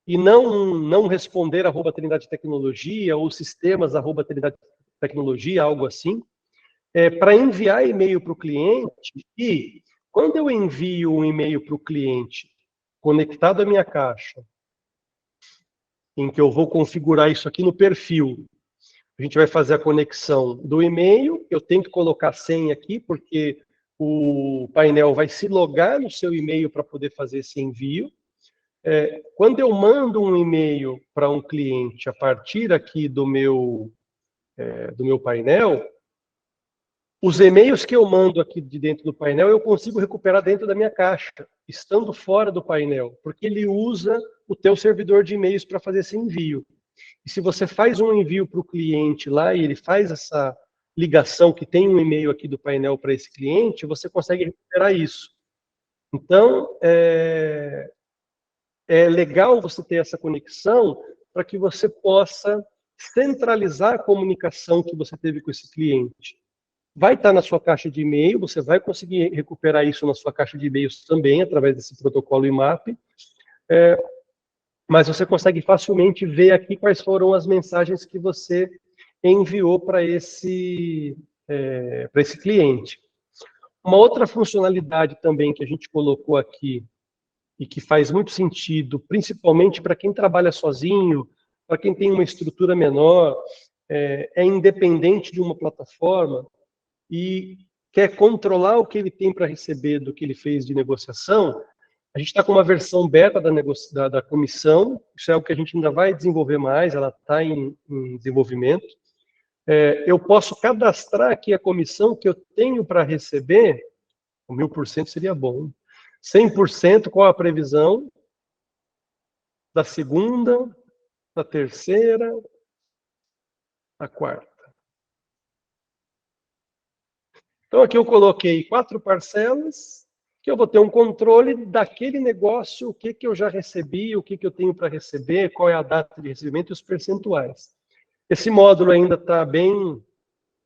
e não responder arroba Trindade Tecnologia ou sistemas arroba Trindade Tecnologia, algo assim, para enviar e-mail para o cliente. E quando eu envio um e-mail para o cliente conectado à minha caixa, em que eu vou configurar isso aqui no perfil, a gente vai fazer a conexão do e-mail, eu tenho que colocar a senha aqui, porque o painel vai se logar no seu e-mail para poder fazer esse envio. Quando eu mando um e-mail para um cliente a partir aqui do meu painel, os e-mails que eu mando aqui de dentro do painel, eu consigo recuperar dentro da minha caixa, estando fora do painel, porque ele usa o teu servidor de e-mails para fazer esse envio. E se você faz um envio para o cliente lá e ele faz essa ligação que tem um e-mail aqui do painel para esse cliente, você consegue recuperar isso. Então, é legal você ter essa conexão para que você possa centralizar a comunicação que você teve com esse cliente. Vai estar na sua caixa de e-mail, você vai conseguir recuperar isso na sua caixa de e-mails também, através desse protocolo IMAP, mas você consegue facilmente ver aqui quais foram as mensagens que você enviou para esse cliente. Uma outra funcionalidade também que a gente colocou aqui, e que faz muito sentido, principalmente para quem trabalha sozinho, para quem tem uma estrutura menor, é independente de uma plataforma e quer controlar o que ele tem para receber do que ele fez de negociação. A gente está com uma versão beta da comissão, isso é o que a gente ainda vai desenvolver mais, ela está em desenvolvimento. Eu posso cadastrar aqui a comissão que eu tenho para receber, o 1000% seria bom, 100%, qual a previsão da segunda, da terceira, da quarta. Então aqui eu coloquei 4 parcelas, que eu vou ter um controle daquele negócio, o que eu já recebi, o que eu tenho para receber, qual é a data de recebimento e os percentuais. Esse módulo ainda está bem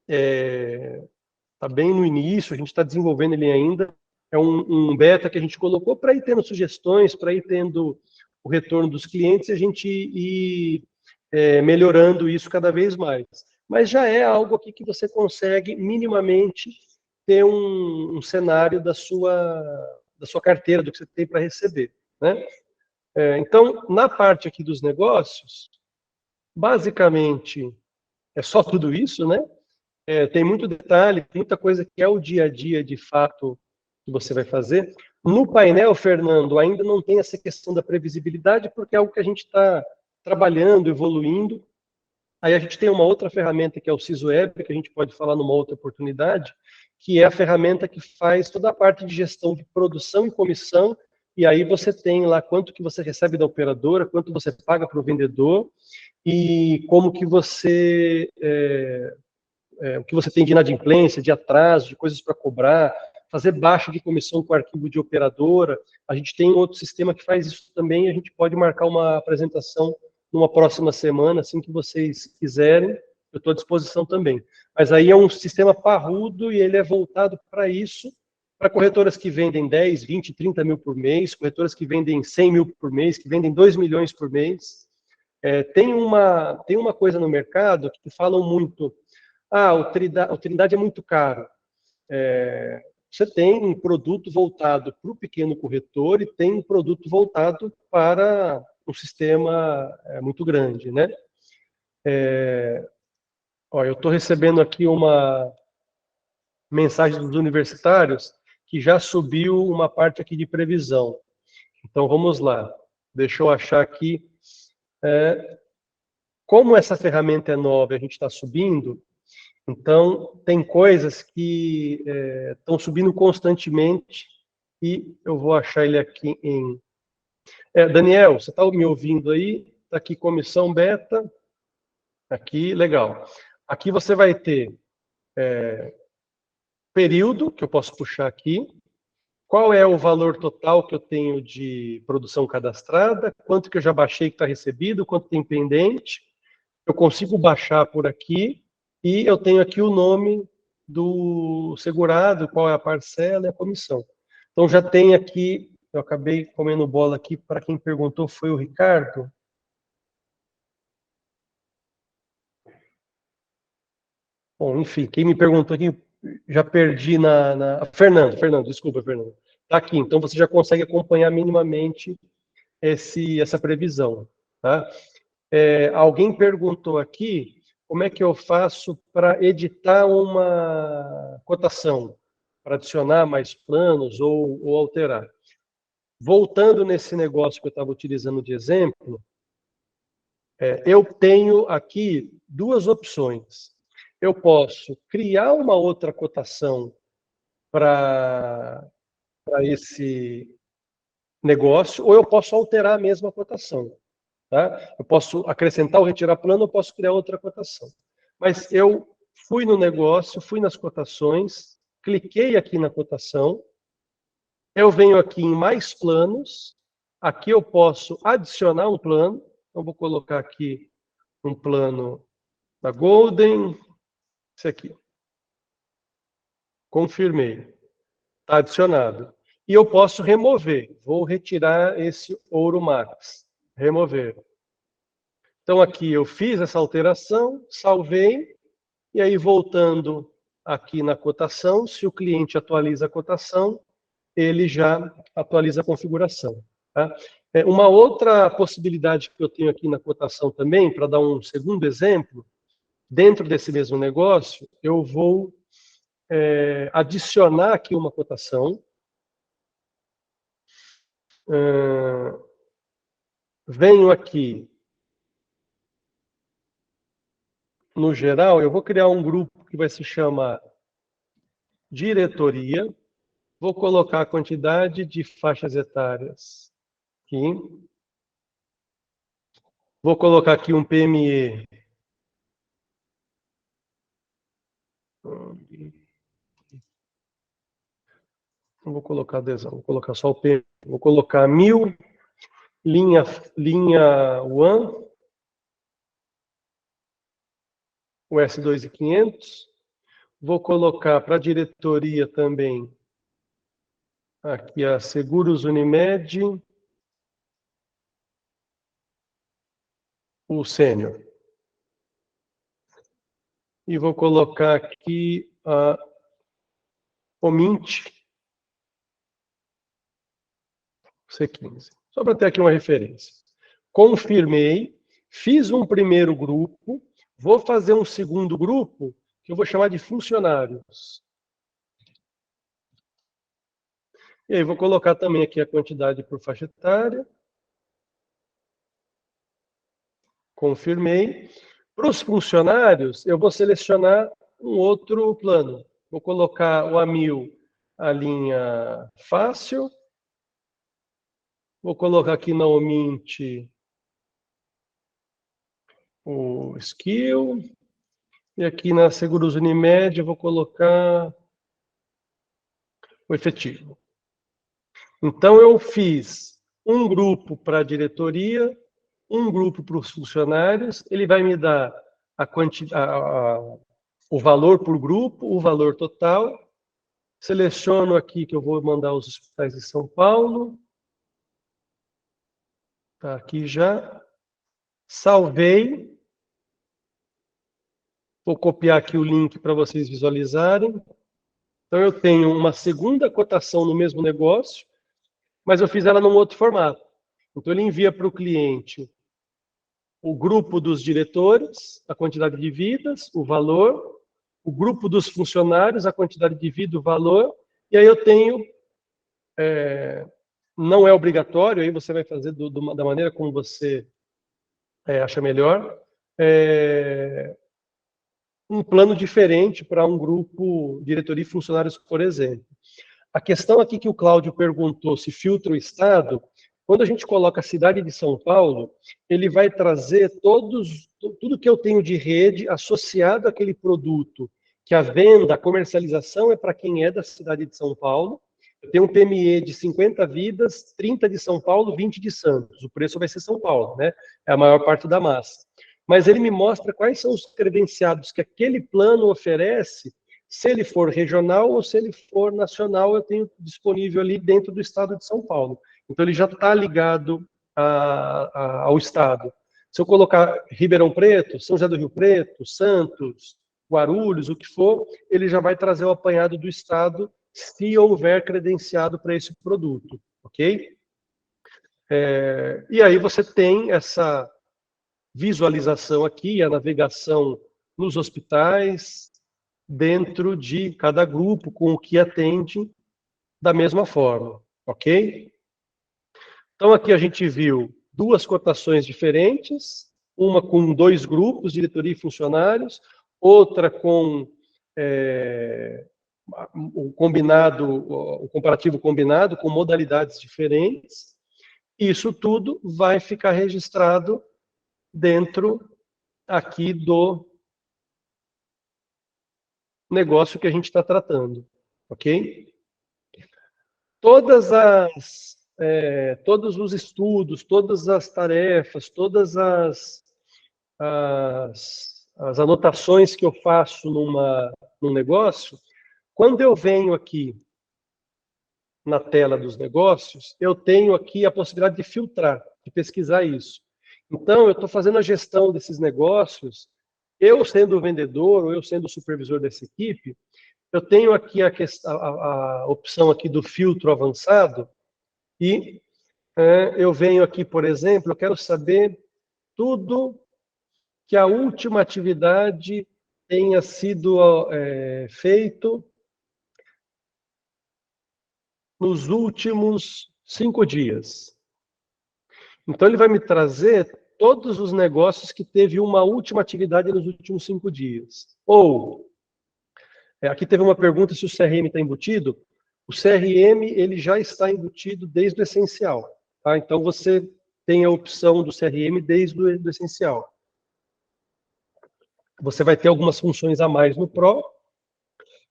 no início, a gente está desenvolvendo ele ainda. É um beta que a gente colocou para ir tendo sugestões, para ir tendo o retorno dos clientes e a gente ir melhorando isso cada vez mais. Mas já é algo aqui que você consegue minimamente ter um cenário da sua carteira, do que você tem para receber, né? Então, na parte aqui dos negócios, basicamente, é só tudo isso, né? Tem muito detalhe, muita coisa que é o dia a dia, de fato, que você vai fazer. No painel, Fernando, ainda não tem essa questão da previsibilidade, porque é algo que a gente está trabalhando, evoluindo. Aí a gente tem uma outra ferramenta, que é o SysWeb, que a gente pode falar numa outra oportunidade, que é a ferramenta que faz toda a parte de gestão de produção e comissão, e aí você tem lá quanto que você recebe da operadora, quanto você paga para o vendedor, e como que você... o que você tem de inadimplência, de atraso, de coisas para cobrar, fazer baixa de comissão com arquivo de operadora. A gente tem outro sistema que faz isso também, a gente pode marcar uma apresentação numa próxima semana, assim que vocês quiserem, eu estou à disposição também. Mas aí é um sistema parrudo e ele é voltado para isso, para corretoras que vendem 10, 20, 30 mil por mês, corretoras que vendem 100 mil por mês, que vendem 2 milhões por mês. Tem uma coisa no mercado que falam muito, o Trindade é muito caro. Você tem um produto voltado para o pequeno corretor e tem um produto voltado para um sistema muito grande, né? Eu estou recebendo aqui uma mensagem dos universitários que já subiu uma parte aqui de previsão. Então, vamos lá. Deixa eu achar aqui. Como essa ferramenta é nova e a gente está subindo, então, tem coisas que estão subindo constantemente e eu vou achar ele aqui em... Daniel, você está me ouvindo aí? Está aqui comissão beta. Aqui, legal. Aqui você vai ter período, que eu posso puxar aqui. Qual é o valor total que eu tenho de produção cadastrada? Quanto que eu já baixei que está recebido? Quanto tem pendente? Eu consigo baixar por aqui. E eu tenho aqui o nome do segurado, qual é a parcela e a comissão. Então, já tem aqui, eu acabei comendo bola aqui, para quem perguntou foi o Ricardo. Bom, enfim, quem me perguntou aqui, já perdi Fernando, desculpa, Fernando. Está aqui, então você já consegue acompanhar minimamente essa previsão. Tá? Alguém perguntou aqui, como é que eu faço para editar uma cotação, para adicionar mais planos ou alterar? voltando nesse negócio que eu estava utilizando de exemplo, eu tenho aqui duas opções. Eu posso criar uma outra cotação para esse negócio, ou eu posso alterar a mesma cotação. Tá? Eu posso acrescentar ou retirar plano, eu posso criar outra cotação. Mas eu fui no negócio, fui nas cotações, cliquei aqui na cotação, eu venho aqui em mais planos, aqui eu posso adicionar um plano, então vou colocar aqui um plano da Golden, esse aqui. Confirmei. Está adicionado. E eu posso remover. Vou retirar esse Ouro Max. Remover. Então, aqui eu fiz essa alteração, salvei, e aí voltando aqui na cotação, se o cliente atualiza a cotação, ele já atualiza a configuração. Tá? Uma outra possibilidade que eu tenho aqui na cotação também, para dar um segundo exemplo, dentro desse mesmo negócio, eu vou adicionar aqui uma cotação. Venho aqui no geral, eu vou criar um grupo que vai se chamar diretoria. Vou colocar a quantidade de faixas etárias aqui. Vou colocar aqui um PME. Não vou colocar adesão, vou colocar só o PME. Vou colocar 1000, linha 1, o S2500. Vou colocar para a diretoria também aqui a Seguros Unimed, o sênior. E vou colocar aqui o Mint C15. Só para ter aqui uma referência. Confirmei, fiz um primeiro grupo, vou fazer um segundo grupo, que eu vou chamar de funcionários. E aí vou colocar também aqui a quantidade por faixa etária. Confirmei. Para os funcionários, eu vou selecionar um outro plano. Vou colocar o A1000, a linha fácil. Vou colocar aqui na Omint o skill. E aqui na Seguros Unimed eu vou colocar o efetivo. Então, eu fiz um grupo para a diretoria, um grupo para os funcionários, ele vai me dar o valor por grupo, o valor total. Seleciono aqui que eu vou mandar os hospitais de São Paulo. Está aqui já. Salvei. Vou copiar aqui o link para vocês visualizarem. Então, eu tenho uma segunda cotação no mesmo negócio, mas eu fiz ela num outro formato. Então, ele envia para o cliente o grupo dos diretores, a quantidade de vidas, o valor, o grupo dos funcionários, a quantidade de vida, o valor, e aí eu tenho, não é obrigatório, aí você vai fazer da maneira como você acha melhor, um plano diferente para um grupo, diretoria e funcionários, por exemplo. A questão aqui que o Cláudio perguntou, se filtra o estado, quando a gente coloca a cidade de São Paulo, ele vai trazer tudo que eu tenho de rede associado àquele produto, que a venda, a comercialização é para quem é da cidade de São Paulo. Eu tenho um PME de 50 vidas, 30 de São Paulo, 20 de Santos. O preço vai ser São Paulo, né? É a maior parte da massa. Mas ele me mostra quais são os credenciados que aquele plano oferece. Se ele for regional ou se ele for nacional, eu tenho disponível ali dentro do estado de São Paulo. Então, ele já está ligado ao estado. Se eu colocar Ribeirão Preto, São José do Rio Preto, Santos, Guarulhos, o que for, ele já vai trazer o apanhado do estado se houver credenciado para esse produto, ok? E aí você tem essa visualização aqui, a navegação nos hospitais, dentro de cada grupo, com o que atende, da mesma forma, ok? Então, aqui a gente viu duas cotações diferentes, uma com 2 grupos, diretoria e funcionários, outra com o comparativo combinado, com modalidades diferentes. Isso tudo vai ficar registrado dentro aqui do negócio que a gente está tratando, ok? Todos os estudos, todas as tarefas, todas as anotações que eu faço num negócio, quando eu venho aqui na tela dos negócios, eu tenho aqui a possibilidade de filtrar, de pesquisar isso. Então, eu estou fazendo a gestão desses negócios, eu sendo o vendedor, ou eu sendo o supervisor dessa equipe, eu tenho aqui a opção aqui do filtro avançado, e eu venho aqui, por exemplo, eu quero saber tudo que a última atividade tenha sido feito nos últimos 5 dias. Então, ele vai me trazer todos os negócios que teve uma última atividade nos últimos 5 dias. Ou, aqui teve uma pergunta se o CRM está embutido. O CRM ele já está embutido desde o essencial. Tá? Então, você tem a opção do CRM desde o essencial. Você vai ter algumas funções a mais no Pro,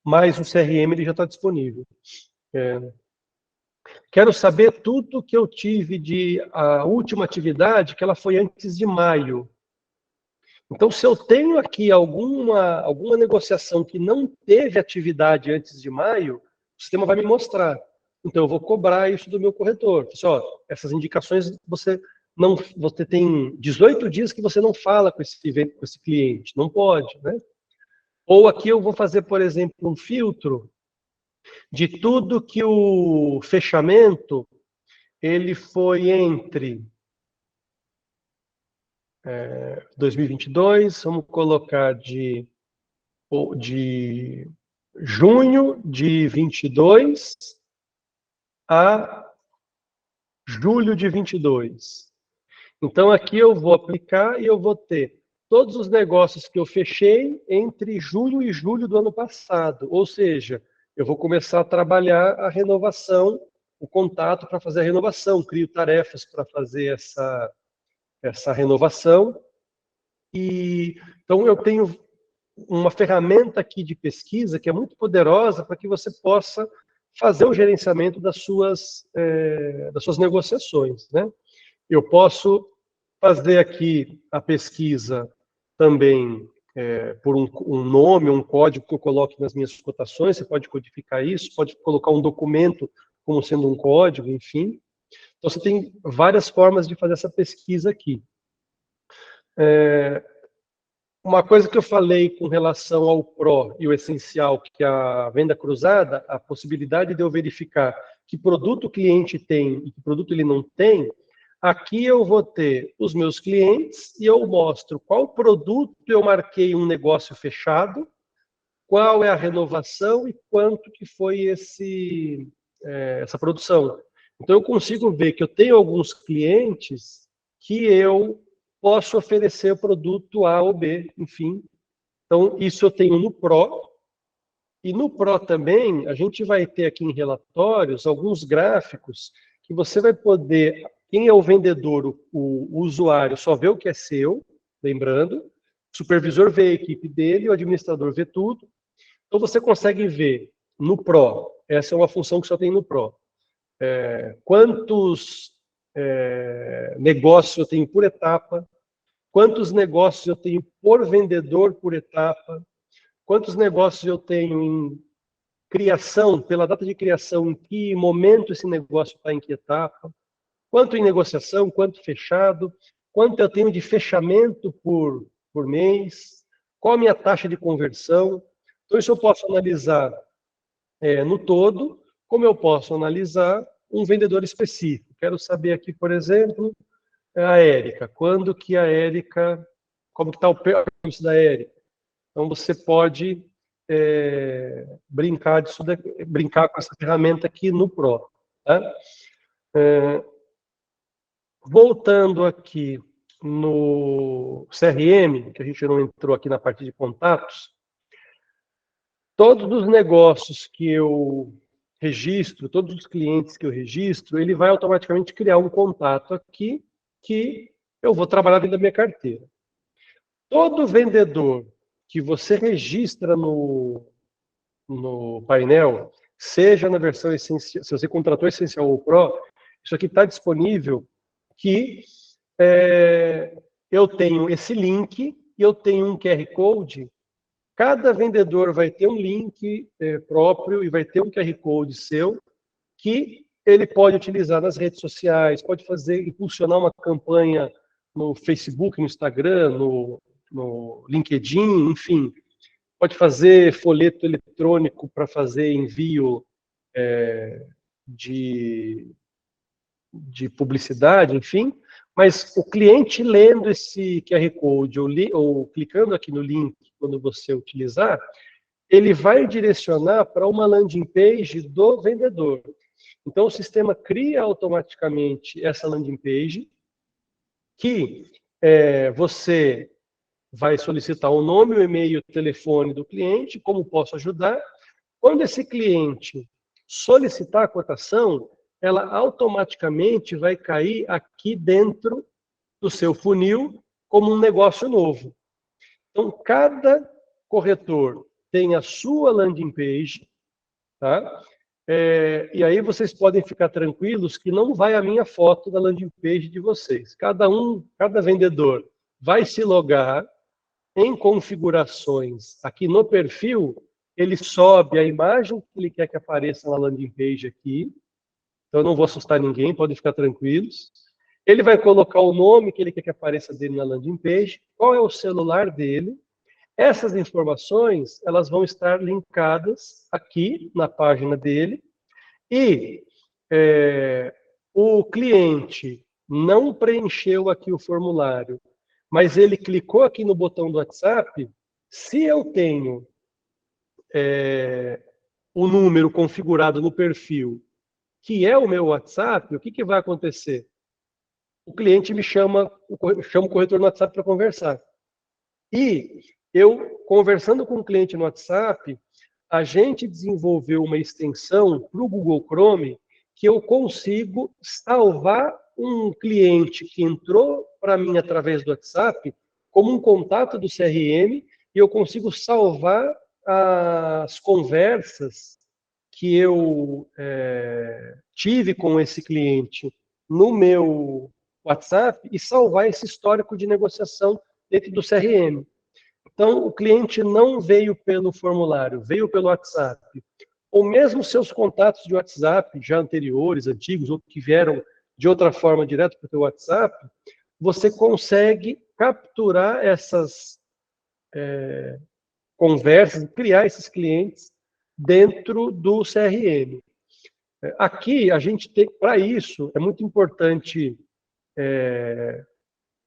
mas o CRM ele já está disponível. Quero saber tudo que eu tive de a última atividade, que ela foi antes de maio. Então, se eu tenho aqui alguma negociação que não teve atividade antes de maio, o sistema vai me mostrar. Então, eu vou cobrar isso do meu corretor. Ó, essas indicações você tem 18 dias que você não fala com esse cliente. Não pode, né? Ou aqui eu vou fazer, por exemplo, um filtro de tudo que o fechamento ele foi entre 2022, vamos colocar de junho de 22 a julho de 22. Então, aqui eu vou aplicar e eu vou ter todos os negócios que eu fechei entre junho e julho do ano passado. Ou seja, eu vou começar a trabalhar a renovação, o contato para fazer a renovação, crio tarefas para fazer essa renovação. Então, eu tenho uma ferramenta aqui de pesquisa que é muito poderosa para que você possa fazer o gerenciamento das suas negociações, né? Eu posso fazer aqui a pesquisa também por um nome, um código que eu coloque nas minhas cotações. Você pode codificar isso, pode colocar um documento como sendo um código, enfim. Então, você tem várias formas de fazer essa pesquisa aqui. Uma coisa que eu falei com relação ao Pro e o Essencial, que é a venda cruzada, a possibilidade de eu verificar que produto o cliente tem e que produto ele não tem, aqui eu vou ter os meus clientes e eu mostro qual produto eu marquei um negócio fechado, qual é a renovação e quanto que foi essa produção. Então, eu consigo ver que eu tenho alguns clientes que eu posso oferecer o produto A ou B, enfim. Então, isso eu tenho no Pro. E no Pro também, a gente vai ter aqui em relatórios alguns gráficos que você vai poder... Quem é o vendedor, o usuário, só vê o que é seu, lembrando. O supervisor vê a equipe dele, o administrador vê tudo. Então, você consegue ver no Pro, essa é uma função que só tem no Pro, quantos negócios eu tenho por etapa, quantos negócios eu tenho por vendedor por etapa, quantos negócios eu tenho em criação, pela data de criação, em que momento esse negócio está em que etapa, quanto em negociação, quanto fechado, quanto eu tenho de fechamento por mês, qual a minha taxa de conversão. Então, isso eu posso analisar no todo, como eu posso analisar um vendedor específico. Quero saber aqui, por exemplo, a Érica. Quando que a Érica... Como que está o preço da Érica? Então, você pode brincar com essa ferramenta aqui no Pro. Tá? Voltando aqui no CRM, que a gente não entrou aqui na parte de contatos, todos os negócios que eu registro, todos os clientes que eu registro, ele vai automaticamente criar um contato aqui que eu vou trabalhar dentro da minha carteira. Todo vendedor que você registra no painel, seja na versão essencial, se você contratou essencial ou pro, isso aqui está disponível que eu tenho esse link e eu tenho um QR Code. Cada vendedor vai ter um link próprio e vai ter um QR Code seu que ele pode utilizar nas redes sociais, pode fazer, impulsionar uma campanha no Facebook, no Instagram, no LinkedIn, enfim. Pode fazer folheto eletrônico para fazer envio de publicidade, enfim. Mas o cliente lendo esse QR Code ou clicando aqui no link, quando você utilizar, ele vai direcionar para uma landing page do vendedor. Então, o sistema cria automaticamente essa landing page, que você vai solicitar o nome, o e-mail, o telefone do cliente, como posso ajudar. Quando esse cliente solicitar a cotação, ela automaticamente vai cair aqui dentro do seu funil como um negócio novo. Então, cada corretor tem a sua landing page, tá? E aí vocês podem ficar tranquilos que não vai a minha foto da landing page de vocês. Cada vendedor vai se logar em configurações aqui no perfil, ele sobe a imagem que ele quer que apareça na landing page aqui. Então, eu não vou assustar ninguém, podem ficar tranquilos. Ele vai colocar o nome que ele quer que apareça dele na landing page, qual é o celular dele. Essas informações, elas vão estar linkadas aqui na página dele. E o cliente não preencheu aqui o formulário, mas ele clicou aqui no botão do WhatsApp. Se eu tenho o número configurado no perfil, que é o meu WhatsApp, o que vai acontecer? O cliente me chama o corretor no WhatsApp para conversar. E eu, conversando com o cliente no WhatsApp, a gente desenvolveu uma extensão para o Google Chrome que eu consigo salvar um cliente que entrou para mim através do WhatsApp como um contato do CRM e eu consigo salvar as conversas que eu tive com esse cliente no meu WhatsApp e salvar esse histórico de negociação dentro do CRM. Então, o cliente não veio pelo formulário, veio pelo WhatsApp. Ou mesmo seus contatos de WhatsApp, já anteriores, antigos, ou que vieram de outra forma direto para o teu WhatsApp, você consegue capturar essas conversas, criar esses clientes dentro do CRM. Aqui, a gente tem, para isso, é muito importante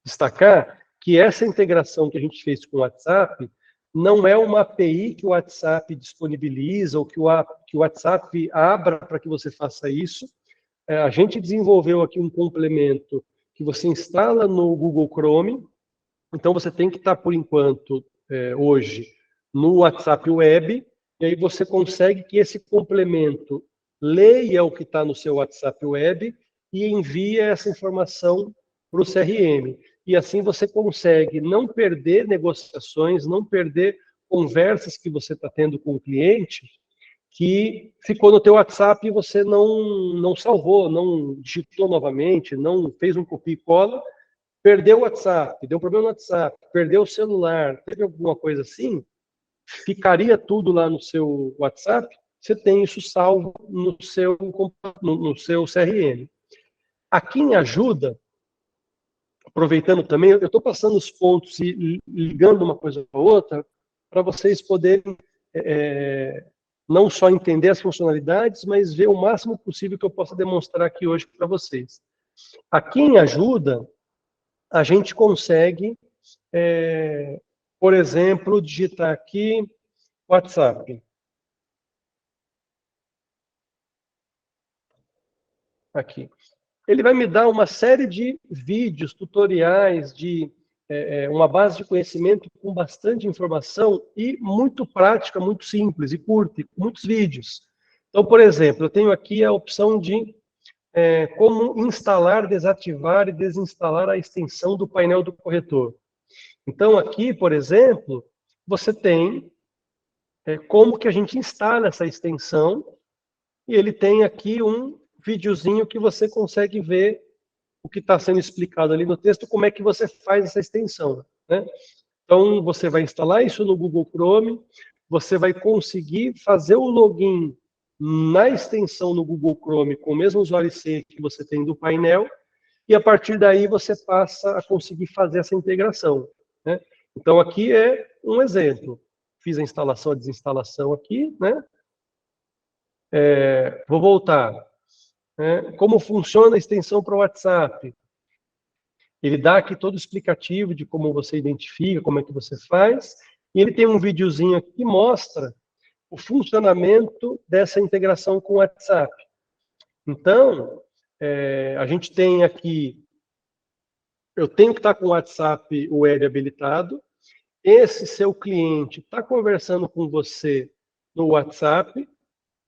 destacar que essa integração que a gente fez com o WhatsApp não é uma API que o WhatsApp disponibiliza ou que o WhatsApp abra para que você faça isso. A gente desenvolveu aqui um complemento que você instala no Google Chrome. Então, você tem que estar, por enquanto, hoje, no WhatsApp Web, e aí você consegue que esse complemento leia o que está no seu WhatsApp Web e envie essa informação para o CRM. E assim você consegue não perder negociações, não perder conversas que você está tendo com o cliente, que ficou no teu WhatsApp e você não salvou, não digitou novamente, não fez um copia e cola, perdeu o WhatsApp, deu problema no WhatsApp, perdeu o celular, teve alguma coisa assim, ficaria tudo lá no seu WhatsApp, você tem isso salvo no seu CRM. Aqui em ajuda, aproveitando também, eu estou passando os pontos e ligando uma coisa com a outra, para vocês poderem não só entender as funcionalidades, mas ver o máximo possível que eu possa demonstrar aqui hoje para vocês. Aqui em ajuda, a gente consegue, por exemplo, digitar aqui WhatsApp. Aqui. ele vai me dar uma série de vídeos, tutoriais, uma base de conhecimento com bastante informação e muito prática, muito simples e curta, e com muitos vídeos. Então, por exemplo, eu tenho aqui a opção de como instalar, desativar e desinstalar a extensão do painel do corretor. Então, aqui, por exemplo, você tem como que a gente instala essa extensão, e ele tem aqui um videozinho que você consegue ver o que está sendo explicado ali no texto, como é que você faz essa extensão, né? Então, você vai instalar isso no Google Chrome, você vai conseguir fazer o login na extensão no Google Chrome com o mesmo usuário e senha que você tem do painel, e a partir daí você passa a conseguir fazer essa integração, né? Então, aqui é um exemplo. Fiz a instalação, a desinstalação aqui, né? Vou voltar. Como funciona a extensão para o WhatsApp? Ele dá aqui todo o explicativo de como você identifica, como é que você faz, e ele tem um videozinho aqui que mostra o funcionamento dessa integração com o WhatsApp. Então, a gente tem aqui, eu tenho que estar com o WhatsApp web habilitado, esse seu cliente está conversando com você no WhatsApp,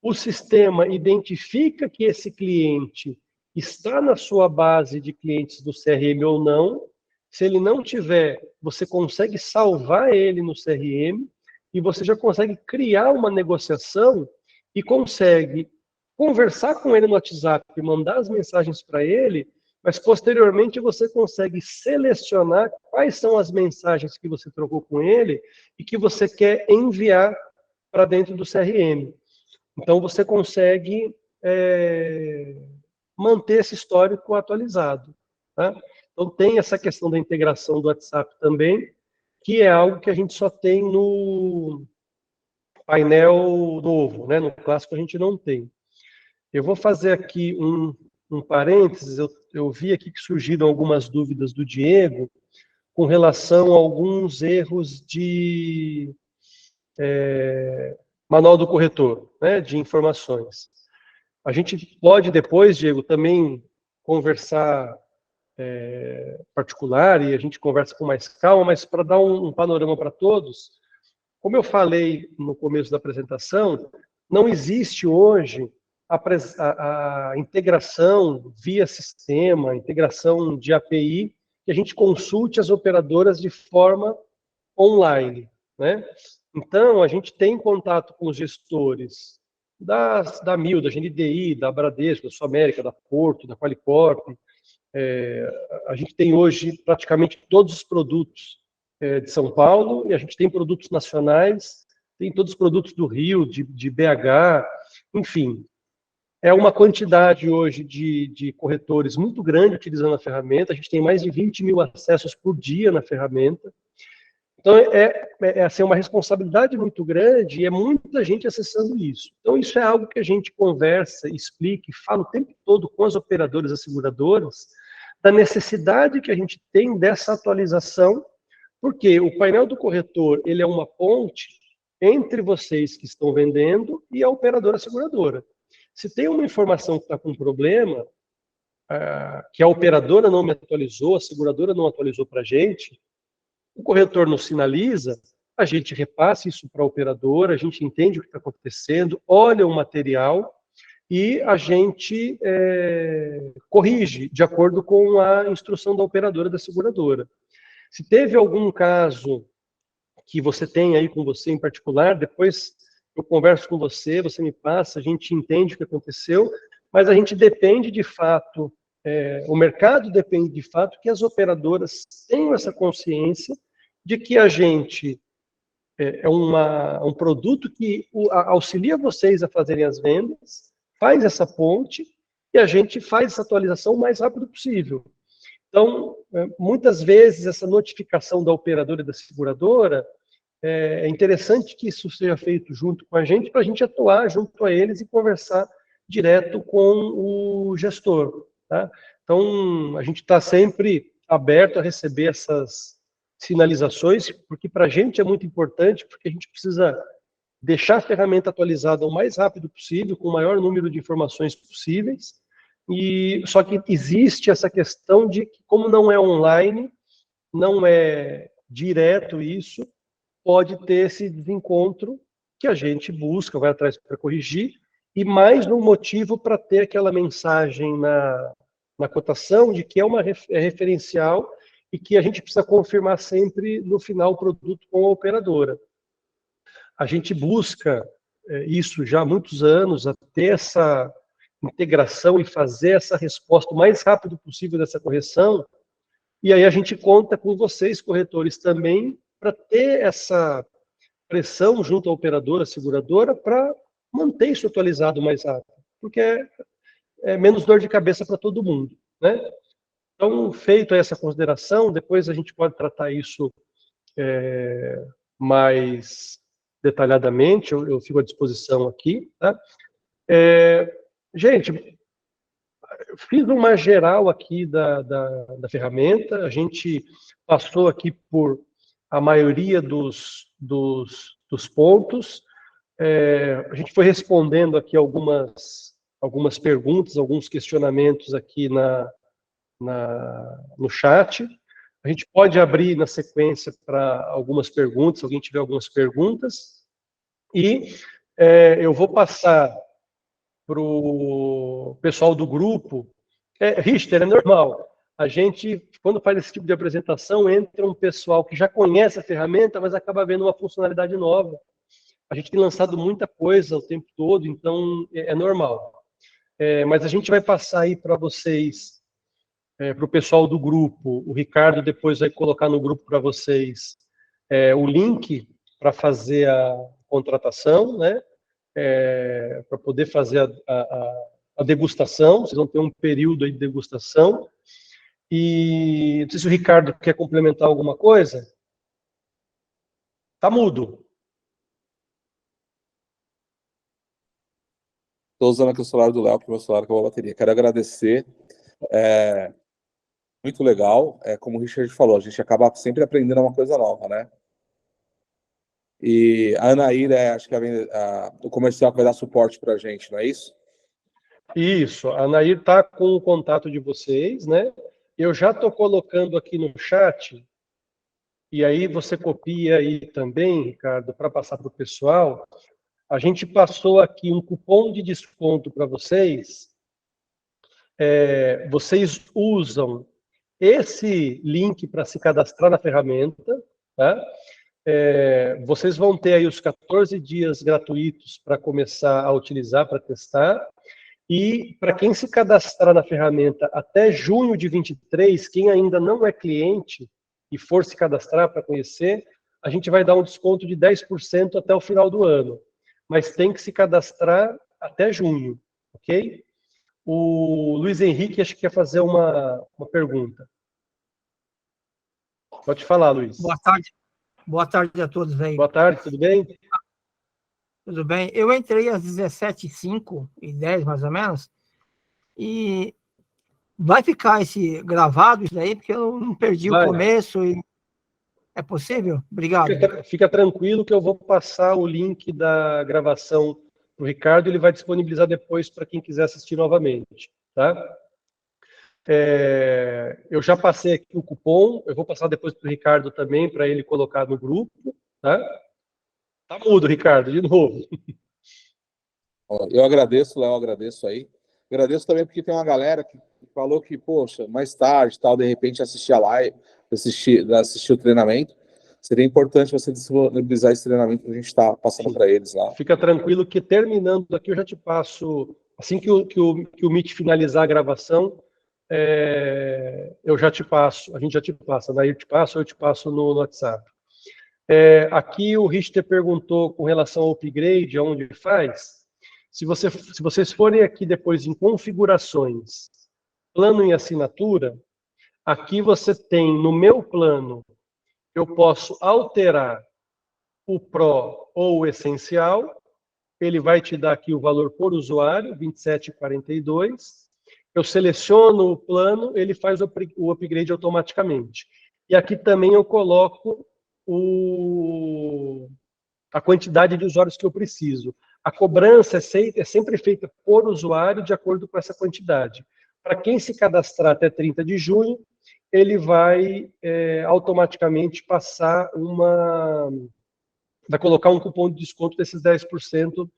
o sistema identifica que esse cliente está na sua base de clientes do CRM ou não. Se ele não tiver, você consegue salvar ele no CRM e você já consegue criar uma negociação e consegue conversar com ele no WhatsApp, mandar as mensagens para ele, mas posteriormente você consegue selecionar quais são as mensagens que você trocou com ele e que você quer enviar para dentro do CRM. Então, você consegue manter esse histórico atualizado. Tá? Então, tem essa questão da integração do WhatsApp também, que é algo que a gente só tem no painel novo, né? No clássico a gente não tem. Eu vou fazer aqui um parênteses, eu vi aqui que surgiram algumas dúvidas do Diego com relação a alguns erros de manual do corretor, né, de informações. A gente pode depois, Diego, também conversar particular e a gente conversa com mais calma, mas para dar um panorama para todos, como eu falei no começo da apresentação, não existe hoje a integração via sistema, integração de API, que a gente consulte as operadoras de forma online, né? Então, a gente tem contato com os gestores da Mil, da GNDI, da Bradesco, da Sul América, da Porto, da Qualicorp. A gente tem hoje praticamente todos os produtos de São Paulo, e a gente tem produtos nacionais, tem todos os produtos do Rio, de BH, enfim. É uma quantidade hoje de corretores muito grande utilizando a ferramenta, a gente tem mais de 20 mil acessos por dia na ferramenta. Então, assim, uma responsabilidade muito grande e é muita gente acessando isso. Então, isso é algo que a gente conversa, explica e fala o tempo todo com as operadoras, as seguradoras, da necessidade que a gente tem dessa atualização, porque o painel do corretor, ele é uma ponte entre vocês que estão vendendo e a operadora seguradora. Se tem uma informação que está com problema, que a operadora não me atualizou, a seguradora não atualizou para a gente, o corretor nos sinaliza, a gente repassa isso para a operadora, a gente entende o que está acontecendo, olha o material e a gente corrige de acordo com a instrução da operadora da seguradora. Se teve algum caso que você tem aí com você em particular, depois eu converso com você, você me passa, a gente entende o que aconteceu, mas a gente depende de fato, o mercado depende de fato que as operadoras tenham essa consciência de que a gente um produto que auxilia vocês a fazerem as vendas, faz essa ponte e a gente faz essa atualização o mais rápido possível. Então, muitas vezes, essa notificação da operadora e da seguradora, é interessante que isso seja feito junto com a gente, para a gente atuar junto a eles e conversar direto com o gestor. Tá? Então, a gente está sempre aberto a receber essas sinalizações, porque para a gente é muito importante, porque a gente precisa deixar a ferramenta atualizada o mais rápido possível, com o maior número de informações possíveis, E só que existe essa questão de que, como não é online, não é direto isso, pode ter esse desencontro que a gente busca, vai atrás para corrigir, e mais um motivo para ter aquela mensagem na cotação de que é referencial e que a gente precisa confirmar sempre no final o produto com a operadora. A gente busca isso já há muitos anos, a ter essa integração e fazer essa resposta o mais rápido possível dessa correção, e aí a gente conta com vocês, corretores, também, para ter essa pressão junto à operadora, seguradora, para manter isso atualizado mais rápido, porque é menos dor de cabeça para todo mundo, né? Então, feito essa consideração, depois a gente pode tratar isso mais detalhadamente, eu fico à disposição aqui, tá? Gente, fiz uma geral aqui da ferramenta, a gente passou aqui por a maioria dos pontos, a gente foi respondendo aqui algumas perguntas, alguns questionamentos aqui no chat. A gente pode abrir na sequência para algumas perguntas, se alguém tiver algumas perguntas. E eu vou passar para o pessoal do grupo. Richter, é normal. A gente, quando faz esse tipo de apresentação, entra um pessoal que já conhece a ferramenta, mas acaba vendo uma funcionalidade nova. A gente tem lançado muita coisa o tempo todo, então é normal. Mas a gente vai passar aí para vocês, para o pessoal do grupo. O Ricardo depois vai colocar no grupo para vocês o link para fazer a contratação, né? Para poder fazer a degustação. Vocês vão ter um período aí de degustação. E não sei se o Ricardo quer complementar alguma coisa. Tá mudo. Estou usando aqui o celular do Léo, porque o meu celular acabou a bateria. Quero agradecer. Muito legal. Como o Richard falou, a gente acaba sempre aprendendo uma coisa nova, né? E a Anaíra, acho que o comercial que vai dar suporte para a gente, não é isso? Isso. A Anaíra está com o contato de vocês, né? Eu já estou colocando aqui no chat, e aí você copia aí também, Ricardo, para passar para o pessoal. A gente passou aqui um cupom de desconto para vocês. Vocês usam esse link para se cadastrar na ferramenta, tá? Vocês vão ter aí os 14 dias gratuitos para começar a utilizar, para testar. E para quem se cadastrar na ferramenta até junho de 23, quem ainda não é cliente e for se cadastrar para conhecer, a gente vai dar um desconto de 10% até o final do ano. Mas tem que se cadastrar até junho, ok? O Luiz Henrique acho que quer fazer uma pergunta. Pode falar, Luiz. Boa tarde. Boa tarde a todos aí. Boa tarde, tudo bem? Tudo bem. Eu entrei às 17h05 e 10, mais ou menos, e vai ficar esse gravado isso daí, porque eu não perdi o começo. E... É possível? Obrigado. Fica tranquilo que eu vou passar o link da gravação para o Ricardo, ele vai disponibilizar depois para quem quiser assistir novamente, tá? Eu já passei aqui o cupom, eu vou passar depois para o Ricardo também, para ele colocar no grupo, tá? Tá mudo, Ricardo, de novo. Eu agradeço, Léo, agradeço aí. Agradeço também porque tem uma galera que falou que, poxa, mais tarde, tal, de repente assistir a live, assistir o treinamento. Seria importante você disponibilizar esse treinamento que a gente está passando para eles lá. Fica tranquilo que terminando aqui eu já te passo, assim que o Meet finalizar a gravação, eu já te passo, a gente já te passa, daí eu te passo no WhatsApp. Aqui o Richter perguntou com relação ao upgrade, aonde faz. Se vocês forem aqui depois em configurações, plano em assinatura, aqui você tem no meu plano, eu posso alterar o Pro ou o Essencial, ele vai te dar aqui o valor por usuário, R$ 27,42. Eu seleciono o plano, ele faz o upgrade automaticamente. E aqui também eu coloco a quantidade de usuários que eu preciso. A cobrança é sempre feita por usuário de acordo com essa quantidade. para quem se cadastrar até 30 de junho, ele vai automaticamente passar vai colocar um cupom de desconto desses 10%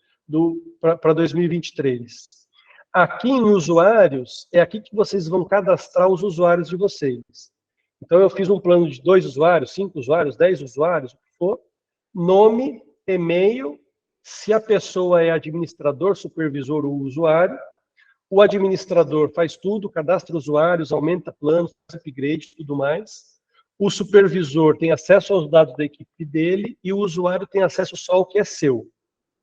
para 2023. Aqui em usuários, é aqui que vocês vão cadastrar os usuários de vocês. Então, eu fiz um plano de 2 usuários, 5 usuários, 10 usuários, o que for, nome, e-mail, se a pessoa é administrador, supervisor ou usuário, o administrador faz tudo, cadastra usuários, aumenta planos, faz upgrade, tudo mais. O supervisor tem acesso aos dados da equipe dele e o usuário tem acesso só ao que é seu.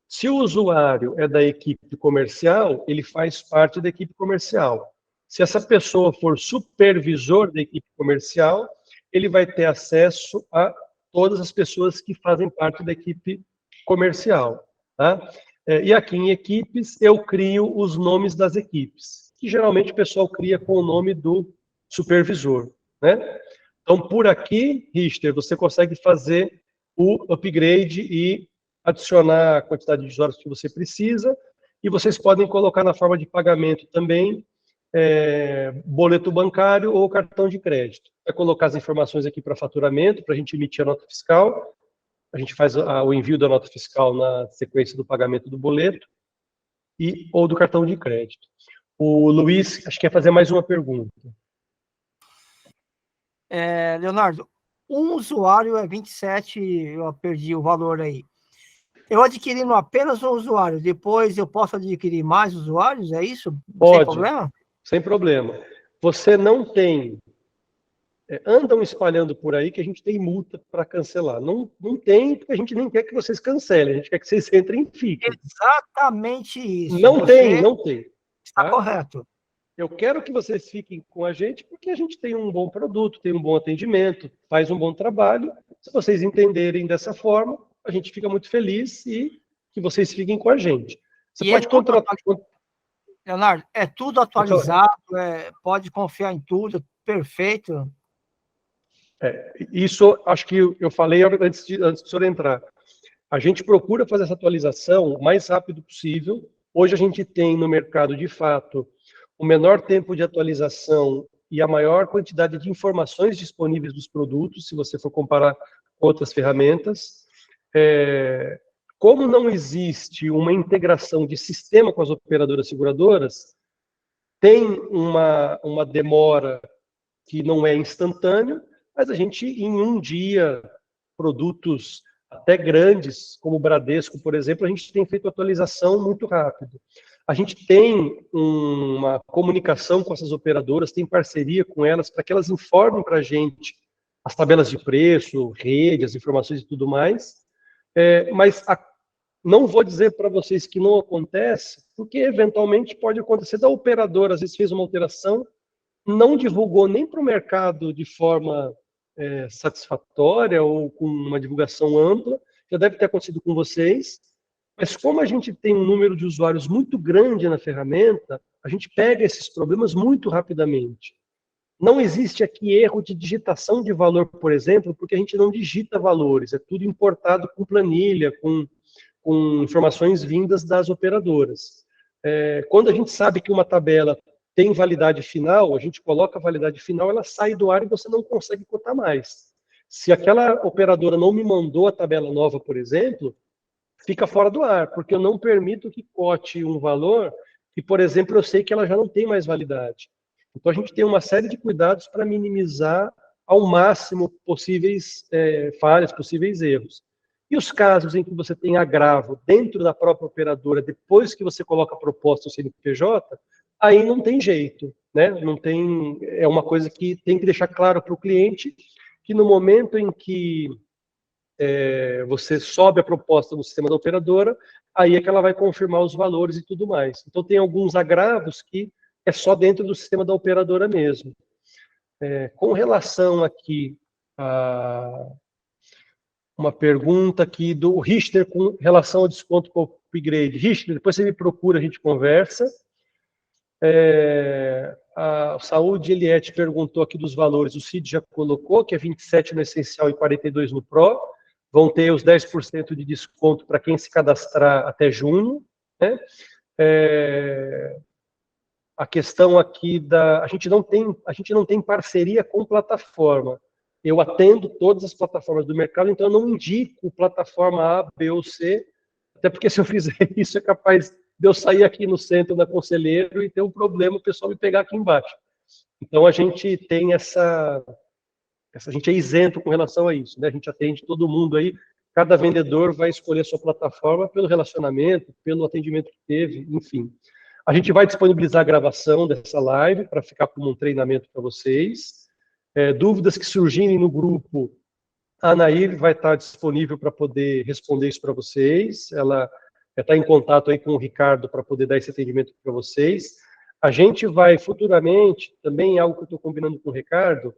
Se o usuário é da equipe comercial, ele faz parte da equipe comercial. Se essa pessoa for supervisor da equipe comercial, ele vai ter acesso a todas as pessoas que fazem parte da equipe comercial. Tá? E aqui em equipes, eu crio os nomes das equipes, que geralmente o pessoal cria com o nome do supervisor. Né? Então, por aqui, Richter, você consegue fazer o upgrade e adicionar a quantidade de usuários que você precisa, e vocês podem colocar na forma de pagamento também boleto bancário ou cartão de crédito. Vai colocar as informações aqui para faturamento, para a gente emitir a nota fiscal. A gente faz o envio da nota fiscal na sequência do pagamento do boleto ou do cartão de crédito. O Luiz, acho que quer fazer mais uma pergunta. Leonardo, um usuário é 27, eu perdi o valor aí. Eu adquirindo apenas um usuário, depois eu posso adquirir mais usuários, é isso? Pode, sem problema? Sem problema. Você não tem... andam espalhando por aí que a gente tem multa para cancelar. Não tem, porque a gente nem quer que vocês cancelem, a gente quer que vocês entrem e fiquem. Exatamente isso. Não tem. Está correto. Eu quero que vocês fiquem com a gente porque a gente tem um bom produto, tem um bom atendimento, faz um bom trabalho. Se vocês entenderem dessa forma, a gente fica muito feliz e que vocês fiquem com a gente. Você pode contratar... Leonardo, é tudo atualizado, pode confiar em tudo, perfeito. Isso, acho que eu falei antes do senhor entrar. A gente procura fazer essa atualização o mais rápido possível. Hoje a gente tem no mercado, de fato, o menor tempo de atualização e a maior quantidade de informações disponíveis dos produtos, se você for comparar com outras ferramentas. Como não existe uma integração de sistema com as operadoras seguradoras, tem uma demora que não é instantânea, mas a gente, em um dia, produtos até grandes, como o Bradesco, por exemplo, a gente tem feito atualização muito rápido. A gente tem uma comunicação com essas operadoras, tem parceria com elas, para que elas informem para a gente as tabelas de preço, rede, as informações e tudo mais. Mas não vou dizer para vocês que não acontece, porque eventualmente pode acontecer da operadora, às vezes fez uma alteração, não divulgou nem para o mercado de forma satisfatória ou com uma divulgação ampla, já deve ter acontecido com vocês, mas como a gente tem um número de usuários muito grande na ferramenta, a gente pega esses problemas muito rapidamente. Não existe aqui erro de digitação de valor, por exemplo, porque a gente não digita valores, é tudo importado com planilha, com informações vindas das operadoras. Quando a gente sabe que uma tabela tem validade final, a gente coloca a validade final, ela sai do ar e você não consegue cotar mais. Se aquela operadora não me mandou a tabela nova, por exemplo, fica fora do ar, porque eu não permito que cote um valor que, por exemplo, eu sei que ela já não tem mais validade. Então, a gente tem uma série de cuidados para minimizar ao máximo possíveis falhas, possíveis erros. E os casos em que você tem agravo dentro da própria operadora, depois que você coloca a proposta do CNPJ, aí não tem jeito, né? Não tem, é uma coisa que tem que deixar claro para o cliente que no momento em que você sobe a proposta no sistema da operadora, aí é que ela vai confirmar os valores e tudo mais. Então tem alguns agravos que é só dentro do sistema da operadora mesmo. Com relação aqui a uma pergunta aqui do Richter com relação ao desconto com o upgrade. Richter, depois você me procura, a gente conversa. A Saúde Eliette perguntou aqui dos valores, o Cid já colocou, que é 27 no Essencial e 42 no Pro, vão ter os 10% de desconto para quem se cadastrar até junho, né? a questão aqui a gente não tem parceria com plataforma. Eu atendo todas as plataformas do mercado, então eu não indico plataforma A, B ou C, até porque se eu fizer isso é capaz de eu sair aqui no centro da Conselheiro e ter um problema, o pessoal me pegar aqui embaixo. Então a gente tem a gente é isento com relação a isso, né? A gente atende todo mundo aí, cada vendedor vai escolher sua plataforma pelo relacionamento, pelo atendimento que teve, enfim. A gente vai disponibilizar a gravação dessa live para ficar como um treinamento para vocês. Dúvidas que surgirem no grupo, a Anair vai estar disponível para poder responder isso para vocês. Ela está em contato aí com o Ricardo para poder dar esse atendimento para vocês. A gente vai futuramente, também algo que eu estou combinando com o Ricardo,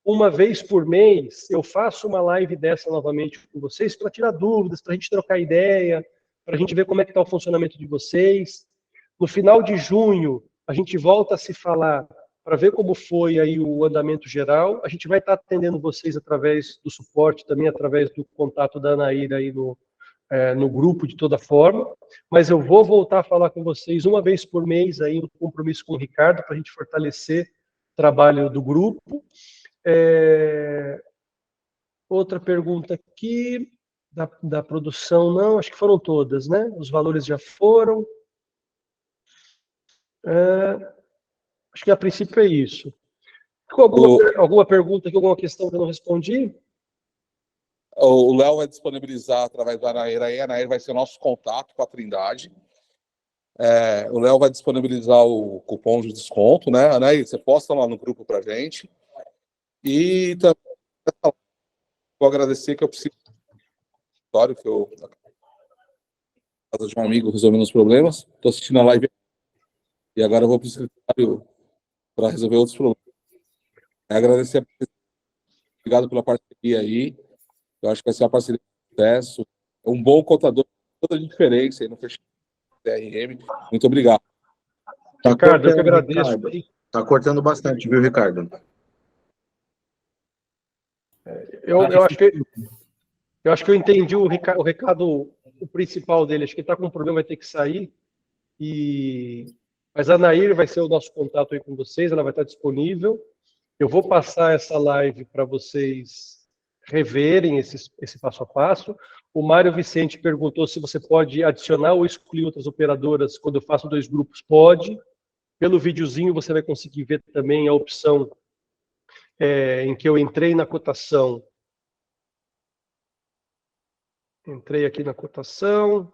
uma vez por mês, eu faço uma live dessa novamente com vocês para tirar dúvidas, para a gente trocar ideia, para a gente ver como é que está o funcionamento de vocês. No final de junho, a gente volta a se falar para ver como foi aí o andamento geral. A gente vai estar atendendo vocês através do suporte, também através do contato da Anaíra aí no grupo de toda forma, mas eu vou voltar a falar com vocês uma vez por mês aí, um compromisso com o Ricardo para a gente fortalecer o trabalho do grupo. Outra pergunta aqui, da produção, não, acho que foram todas, né? Os valores já foram. Acho que a princípio é isso. Ficou alguma pergunta aqui, alguma questão que eu não respondi? O Léo vai disponibilizar através da Anair, a Anair vai ser o nosso contato com a Trindade. O Léo vai disponibilizar o cupom de desconto, né? Anair, você posta lá no grupo pra gente. E também vou agradecer que eu preciso que eu casa de um amigo resolvendo os problemas. Estou assistindo a live e agora eu vou para o escritório para resolver outros problemas. Agradecer obrigado pela parceria aí. Eu acho que vai ser uma parceria de sucesso. É um bom contador, toda a diferença aí no fechamento do DRM. Muito obrigado. Ricardo, eu que agradeço. Está cortando bastante, viu, Ricardo? Eu acho que eu entendi o recado, o principal dele. Acho que ele está com um problema, vai ter que sair. Mas a Anair vai ser o nosso contato aí com vocês, ela vai estar disponível. Eu vou passar essa live para vocês reverem esse passo a passo. O Mário Vicente perguntou se você pode adicionar ou excluir outras operadoras quando eu faço 2 grupos. Pode. Pelo videozinho você vai conseguir ver também a opção em que eu entrei na cotação. Entrei aqui na cotação.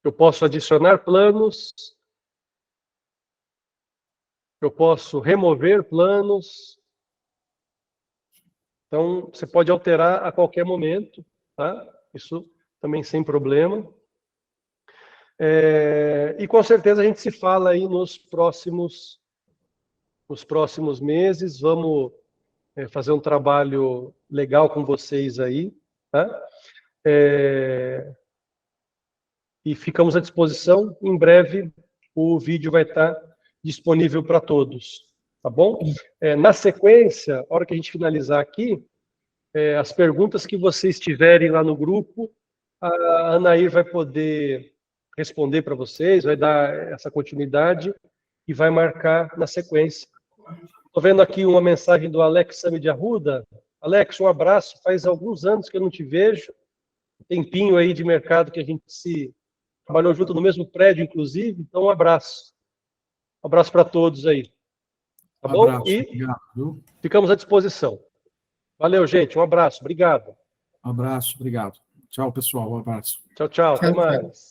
Eu posso adicionar planos. Eu posso remover planos. Então, você pode alterar a qualquer momento, tá? Isso também sem problema. E com certeza a gente se fala aí nos próximos meses. Vamos fazer um trabalho legal com vocês aí, tá? E ficamos à disposição. Em breve o vídeo vai estar disponível para todos, tá bom? Na sequência, a hora que a gente finalizar aqui, as perguntas que vocês tiverem lá no grupo, a Anair vai poder responder para vocês, vai dar essa continuidade e vai marcar na sequência. Estou vendo aqui uma mensagem do Alex Sami de Arruda. Alex, um abraço. Faz alguns anos que eu não te vejo. Tempinho aí de mercado que a gente se trabalhou junto no mesmo prédio, inclusive. Então, um abraço. Um abraço para todos aí. Tá bom? Abraço, e obrigado. Ficamos à disposição. Valeu, gente. Um abraço. Obrigado. Um abraço, obrigado. Tchau, pessoal. Um abraço. Tchau, tchau. Até Tchau, tchau. mais.